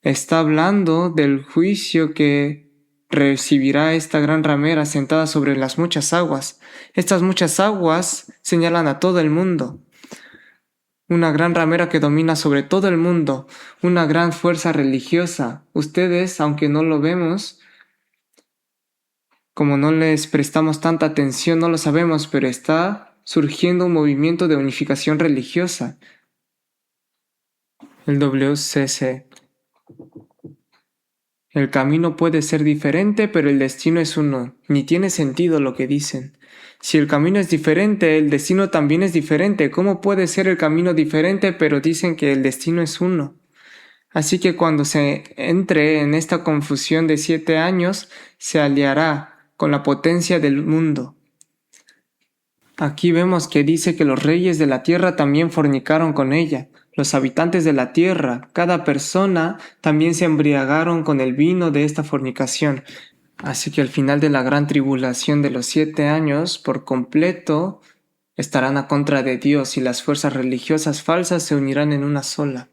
Está hablando del juicio que recibirá esta gran ramera sentada sobre las muchas aguas. Estas muchas aguas señalan a todo el mundo. Una gran ramera que domina sobre todo el mundo, una gran fuerza religiosa. Ustedes, aunque no lo vemos, como no les prestamos tanta atención, no lo sabemos, pero está surgiendo un movimiento de unificación religiosa. El WCC. El camino puede ser diferente, pero el destino es uno. Ni tiene sentido lo que dicen. Si el camino es diferente, el destino también es diferente. ¿Cómo puede ser el camino diferente, pero dicen que el destino es uno? Así que cuando se entre en esta confusión de 7 años, se aliará con la potencia del mundo. Aquí vemos que dice que los reyes de la tierra también fornicaron con ella. Los habitantes de la tierra, cada persona, también se embriagaron con el vino de esta fornicación. Así que al final de la gran tribulación de los 7 años, por completo, estarán a contra de Dios y las fuerzas religiosas falsas se unirán en una sola.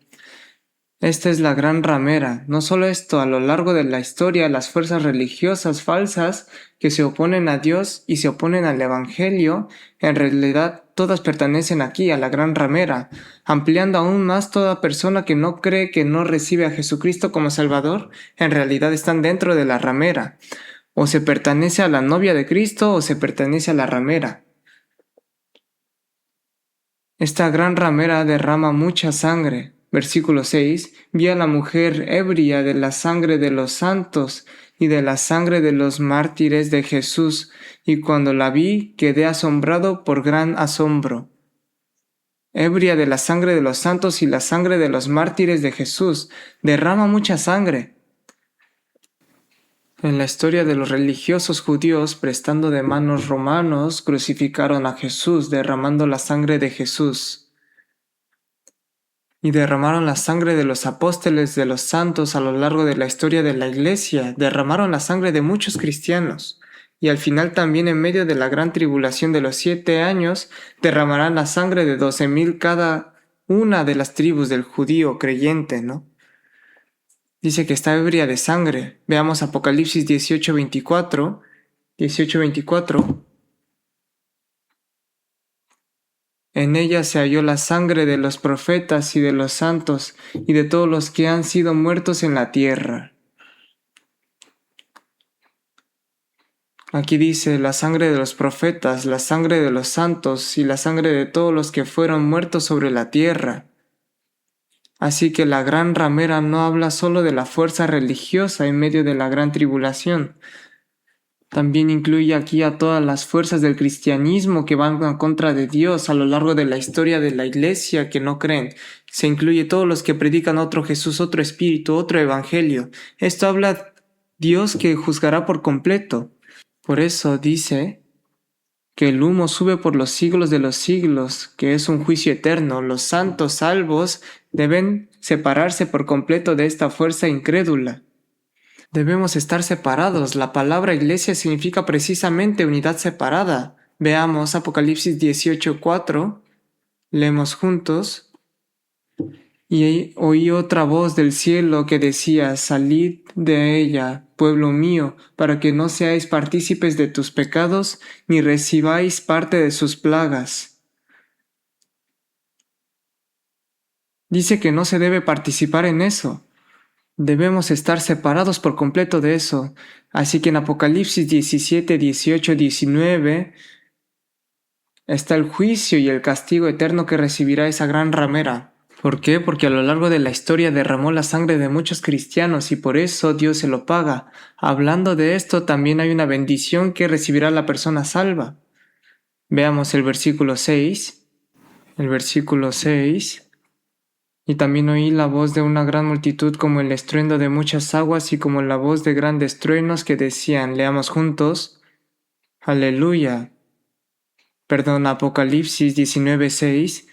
Esta es la gran ramera. No solo esto, a lo largo de la historia, las fuerzas religiosas falsas que se oponen a Dios y se oponen al Evangelio, en realidad todas pertenecen aquí a la gran ramera, ampliando aún más toda persona que no cree, que no recibe a Jesucristo como Salvador, en realidad están dentro de la ramera. O se pertenece a la novia de Cristo o se pertenece a la ramera. Esta gran ramera derrama mucha sangre. Versículo 6. Vi a la mujer ebria de la sangre de los santos y de la sangre de los mártires de Jesús, y cuando la vi quedé asombrado por gran asombro. Ebria de la sangre de los santos y la sangre de los mártires de Jesús, derrama mucha sangre. En la historia de los religiosos judíos, prestando de manos romanos, crucificaron a Jesús, derramando la sangre de Jesús. Y derramaron la sangre de los apóstoles, de los santos a lo largo de la historia de la iglesia, derramaron la sangre de muchos cristianos. Y al final también en medio de la gran tribulación de los 7 años, derramarán la sangre de 12,000 cada una de las tribus del judío creyente, ¿no? Dice que está ebria de sangre. Veamos Apocalipsis 18:24. 18:24. En ella se halló la sangre de los profetas y de los santos y de todos los que han sido muertos en la tierra. Aquí dice la sangre de los profetas, la sangre de los santos y la sangre de todos los que fueron muertos sobre la tierra. Así que la gran ramera no habla solo de la fuerza religiosa en medio de la gran tribulación. También incluye aquí a todas las fuerzas del cristianismo que van en contra de Dios a lo largo de la historia de la iglesia que no creen. Se incluye todos los que predican otro Jesús, otro espíritu, otro evangelio. Esto habla Dios que juzgará por completo. Por eso dice que el humo sube por los siglos de los siglos, que es un juicio eterno. Los santos salvos deben separarse por completo de esta fuerza incrédula. Debemos estar separados. La palabra iglesia significa precisamente unidad separada. Veamos Apocalipsis 18:4. Leemos juntos. Y oí otra voz del cielo que decía: salid de ella, pueblo mío, para que no seáis partícipes de tus pecados, ni recibáis parte de sus plagas. Dice que no se debe participar en eso. Debemos estar separados por completo de eso. Así que en Apocalipsis 17, 18, 19 está el juicio y el castigo eterno que recibirá esa gran ramera. ¿Por qué? Porque a lo largo de la historia derramó la sangre de muchos cristianos y por eso Dios se lo paga. Hablando de esto, también hay una bendición que recibirá la persona salva. Veamos el versículo 6. El versículo 6. Y también oí la voz de una gran multitud como el estruendo de muchas aguas y como la voz de grandes truenos que decían, leamos juntos, Aleluya. Apocalipsis 19:6.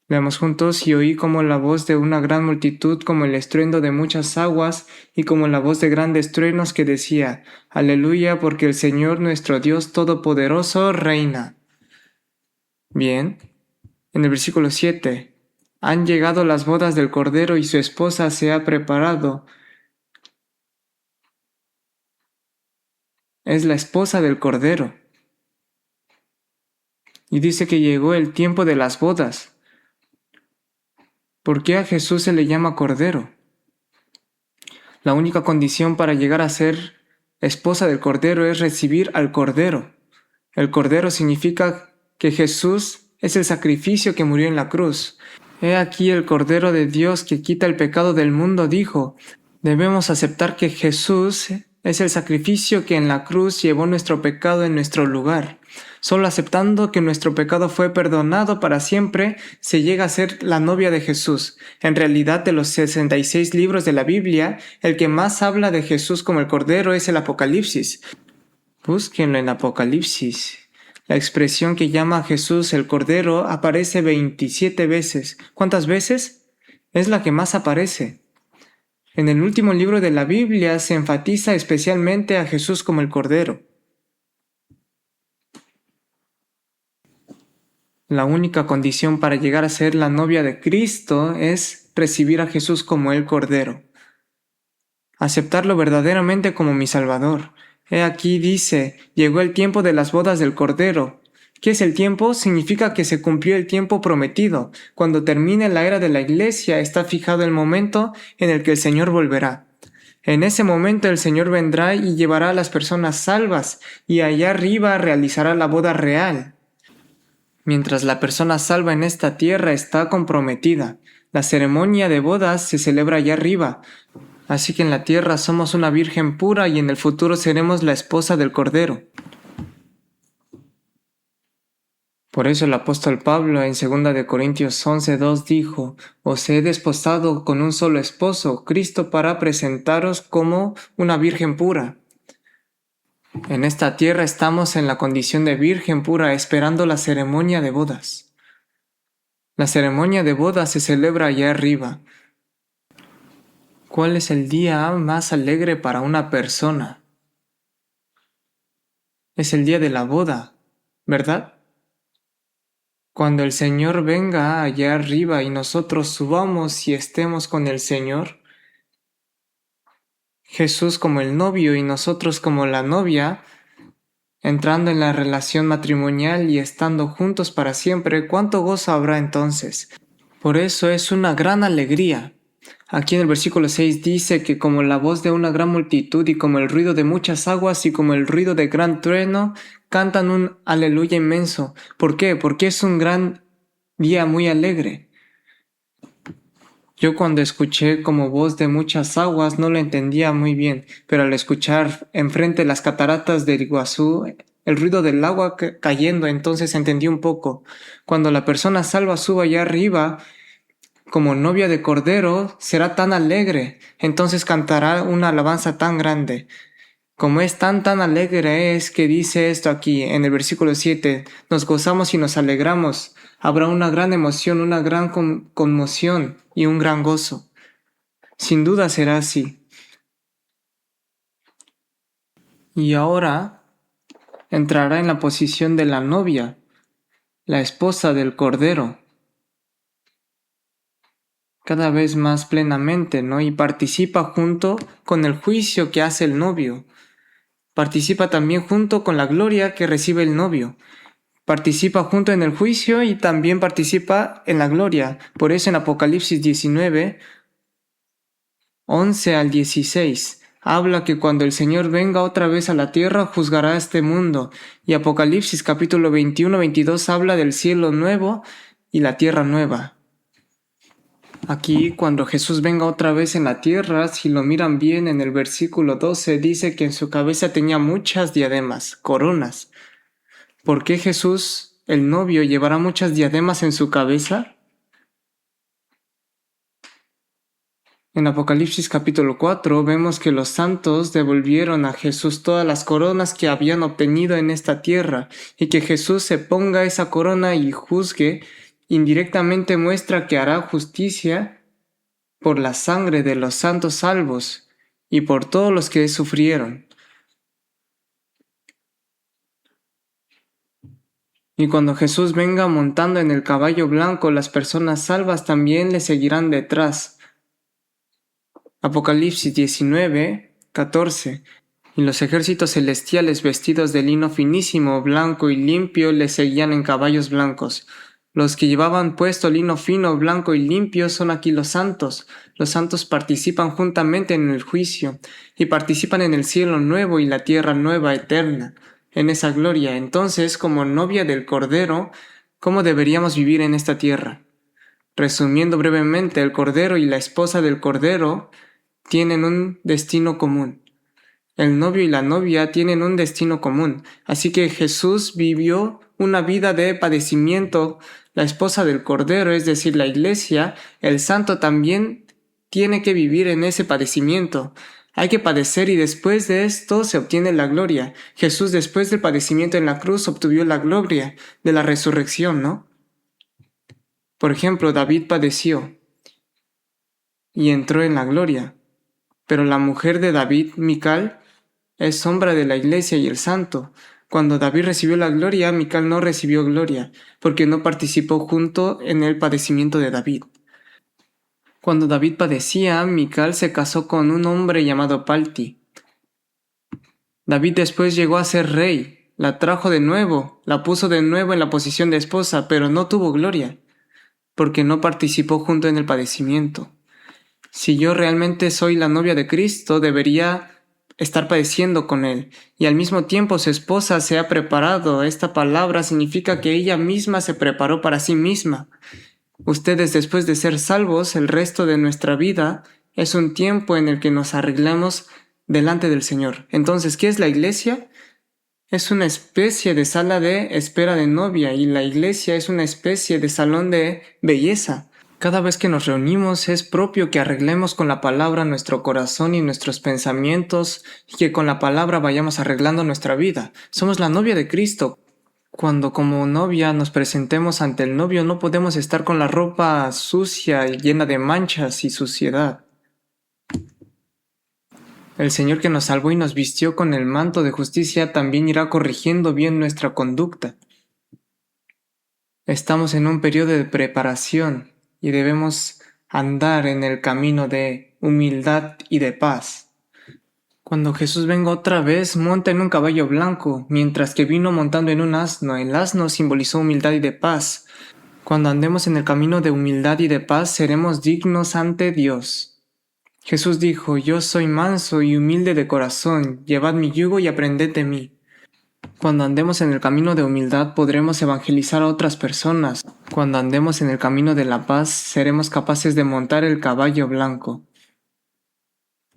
Leamos juntos, y oí como la voz de una gran multitud como el estruendo de muchas aguas y como la voz de grandes truenos que decía, Aleluya, porque el Señor nuestro Dios Todopoderoso reina. Bien. En el versículo 7, han llegado las bodas del Cordero y su esposa se ha preparado. Es la esposa del Cordero. Y dice que llegó el tiempo de las bodas. ¿Por qué a Jesús se le llama Cordero? La única condición para llegar a ser esposa del Cordero es recibir al Cordero. El Cordero significa que Jesús es el sacrificio que murió en la cruz. He aquí el Cordero de Dios que quita el pecado del mundo, dijo. Debemos aceptar que Jesús es el sacrificio que en la cruz llevó nuestro pecado en nuestro lugar. Solo aceptando que nuestro pecado fue perdonado para siempre, se llega a ser la novia de Jesús. En realidad, de los 66 libros de la Biblia, el que más habla de Jesús como el Cordero es el Apocalipsis. Búsquenlo en Apocalipsis. La expresión que llama a Jesús el Cordero aparece 27 veces. ¿Cuántas veces? Es la que más aparece. En el último libro de la Biblia se enfatiza especialmente a Jesús como el Cordero. La única condición para llegar a ser la novia de Cristo es recibir a Jesús como el Cordero. Aceptarlo verdaderamente como mi Salvador. He aquí dice, llegó el tiempo de las bodas del Cordero. ¿Qué es el tiempo? Significa que se cumplió el tiempo prometido. Cuando termine la era de la Iglesia está fijado el momento en el que el Señor volverá. En ese momento el Señor vendrá y llevará a las personas salvas y allá arriba realizará la boda real. Mientras la persona salva en esta tierra está comprometida, la ceremonia de bodas se celebra allá arriba. Así que en la tierra somos una virgen pura y en el futuro seremos la esposa del Cordero. Por eso el apóstol Pablo en 2 Corintios 11:2 dijo, os he desposado con un solo esposo, Cristo, para presentaros como una virgen pura. En esta tierra estamos en la condición de virgen pura esperando la ceremonia de bodas. La ceremonia de bodas se celebra allá arriba. ¿Cuál es el día más alegre para una persona? Es el día de la boda, ¿verdad? Cuando el Señor venga allá arriba y nosotros subamos y estemos con el Señor, Jesús como el novio y nosotros como la novia, entrando en la relación matrimonial y estando juntos para siempre, ¿cuánto gozo habrá entonces? Por eso es una gran alegría. Aquí en el versículo 6 dice que como la voz de una gran multitud y como el ruido de muchas aguas y como el ruido de gran trueno, cantan un aleluya inmenso. ¿Por qué? Porque es un gran día muy alegre. Yo cuando escuché como voz de muchas aguas no lo entendía muy bien, pero al escuchar enfrente las cataratas del Iguazú, el ruido del agua cayendo, entonces entendí un poco. Cuando la persona salva suba allá arriba, como novia de Cordero, será tan alegre, entonces cantará una alabanza tan grande. Como es tan alegre es que dice esto aquí en el versículo 7, nos gozamos y nos alegramos, habrá una gran emoción, una gran conmoción y un gran gozo. Sin duda será así. Y ahora entrará en la posición de la novia, la esposa del Cordero, cada vez más plenamente, ¿no? Y participa junto con el juicio que hace el novio. Participa también junto con la gloria que recibe el novio. Participa junto en el juicio y también participa en la gloria. Por eso en Apocalipsis 19, 11 al 16, habla que cuando el Señor venga otra vez a la tierra, juzgará este mundo. Y Apocalipsis capítulo 21, 22 habla del cielo nuevo y la tierra nueva. Aquí, cuando Jesús venga otra vez en la tierra, si lo miran bien en el versículo 12, dice que en su cabeza tenía muchas diademas, coronas. ¿Por qué Jesús, el novio, llevará muchas diademas en su cabeza? En Apocalipsis capítulo 4 vemos que los santos devolvieron a Jesús todas las coronas que habían obtenido en esta tierra, y que Jesús se ponga esa corona y juzgue, indirectamente muestra que hará justicia por la sangre de los santos salvos y por todos los que sufrieron. Y cuando Jesús venga montando en el caballo blanco, las personas salvas también le seguirán detrás. Apocalipsis 19, 14. Y los ejércitos celestiales vestidos de lino finísimo, blanco y limpio le seguían en caballos blancos. Los que llevaban puesto lino fino, blanco y limpio son aquí los santos. Los santos participan juntamente en el juicio y participan en el cielo nuevo y la tierra nueva eterna, en esa gloria. Entonces, como novia del Cordero, ¿cómo deberíamos vivir en esta tierra? Resumiendo brevemente, el Cordero y la esposa del Cordero tienen un destino común. El novio y la novia tienen un destino común, así que Jesús vivió una vida de padecimiento. La esposa del Cordero, es decir, la iglesia, el santo también tiene que vivir en ese padecimiento. Hay que padecer y después de esto se obtiene la gloria. Jesús después del padecimiento en la cruz obtuvo la gloria de la resurrección, ¿no? Por ejemplo, David padeció y entró en la gloria, pero la mujer de David, Mical, es sombra de la iglesia y el santo. Cuando David recibió la gloria, Mical no recibió gloria, porque no participó junto en el padecimiento de David. Cuando David padecía, Mical se casó con un hombre llamado Palti. David después llegó a ser rey, la trajo de nuevo, la puso de nuevo en la posición de esposa, pero no tuvo gloria, porque no participó junto en el padecimiento. Si yo realmente soy la novia de Cristo, debería estar padeciendo con él, y al mismo tiempo su esposa se ha preparado. Esta palabra significa que ella misma se preparó para sí misma. Ustedes, después de ser salvos, el resto de nuestra vida es un tiempo en el que nos arreglamos delante del Señor. Entonces, ¿qué es la iglesia? Es una especie de sala de espera de novia, y la iglesia es una especie de salón de belleza. Cada vez que nos reunimos es propio que arreglemos con la palabra nuestro corazón y nuestros pensamientos, y que con la palabra vayamos arreglando nuestra vida. Somos la novia de Cristo. Cuando como novia nos presentemos ante el novio, no podemos estar con la ropa sucia y llena de manchas y suciedad. El Señor que nos salvó y nos vistió con el manto de justicia también irá corrigiendo bien nuestra conducta. Estamos en un periodo de preparación y debemos andar en el camino de humildad y de paz. Cuando Jesús venga otra vez, monta en un caballo blanco, mientras que vino montando en un asno. El asno simbolizó humildad y de paz. Cuando andemos en el camino de humildad y de paz, seremos dignos ante Dios. Jesús dijo, yo soy manso y humilde de corazón, llevad mi yugo y aprended de mí. Cuando andemos en el camino de humildad podremos evangelizar a otras personas. Cuando andemos en el camino de la paz seremos capaces de montar el caballo blanco.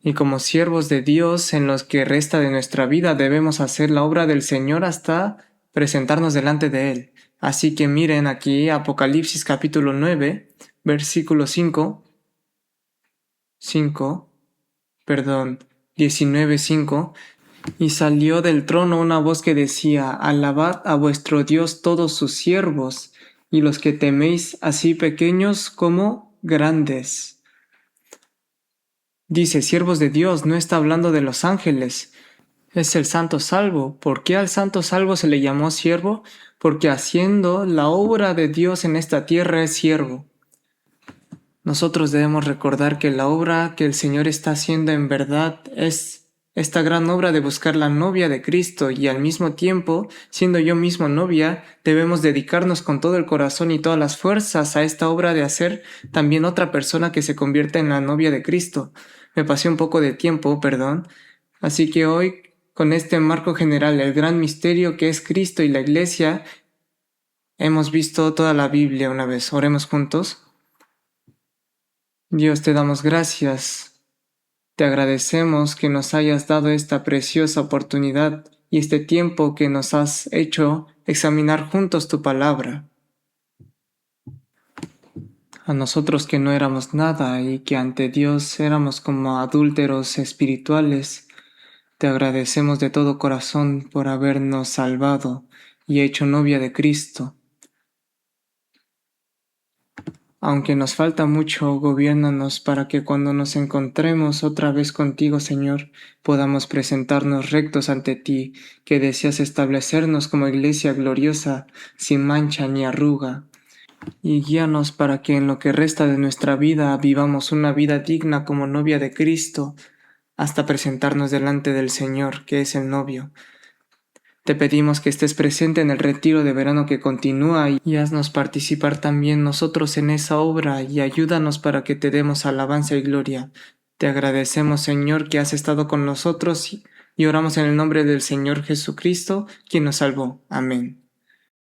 Y como siervos de Dios en los que resta de nuestra vida debemos hacer la obra del Señor hasta presentarnos delante de Él. Así que miren aquí Apocalipsis capítulo 9, versículo 19:5. Y salió del trono una voz que decía: Alabad a vuestro Dios todos sus siervos, y los que teméis, así pequeños como grandes. Dice siervos de Dios, no está hablando de los ángeles. Es el santo salvo. ¿Por qué al santo salvo se le llamó siervo? Porque haciendo la obra de Dios en esta tierra es siervo. Nosotros debemos recordar que la obra que el Señor está haciendo en verdad es esta gran obra de buscar la novia de Cristo, y al mismo tiempo, siendo yo mismo novia, debemos dedicarnos con todo el corazón y todas las fuerzas a esta obra de hacer también otra persona que se convierta en la novia de Cristo. Me pasé un poco de tiempo, perdón. Así que hoy, con este marco general, el gran misterio que es Cristo y la Iglesia, hemos visto toda la Biblia una vez. Oremos juntos. Dios, te damos gracias. Te agradecemos que nos hayas dado esta preciosa oportunidad y este tiempo que nos has hecho examinar juntos tu palabra. A nosotros que no éramos nada y que ante Dios éramos como adúlteros espirituales, te agradecemos de todo corazón por habernos salvado y hecho novia de Cristo. Aunque nos falta mucho, gobiérnanos para que cuando nos encontremos otra vez contigo, Señor, podamos presentarnos rectos ante ti, que deseas establecernos como iglesia gloriosa, sin mancha ni arruga. Y guíanos para que en lo que resta de nuestra vida vivamos una vida digna como novia de Cristo, hasta presentarnos delante del Señor, que es el novio. Te pedimos que estés presente en el retiro de verano que continúa y haznos participar también nosotros en esa obra y ayúdanos para que te demos alabanza y gloria. Te agradecemos, Señor, que has estado con nosotros y oramos en el nombre del Señor Jesucristo, quien nos salvó. Amén.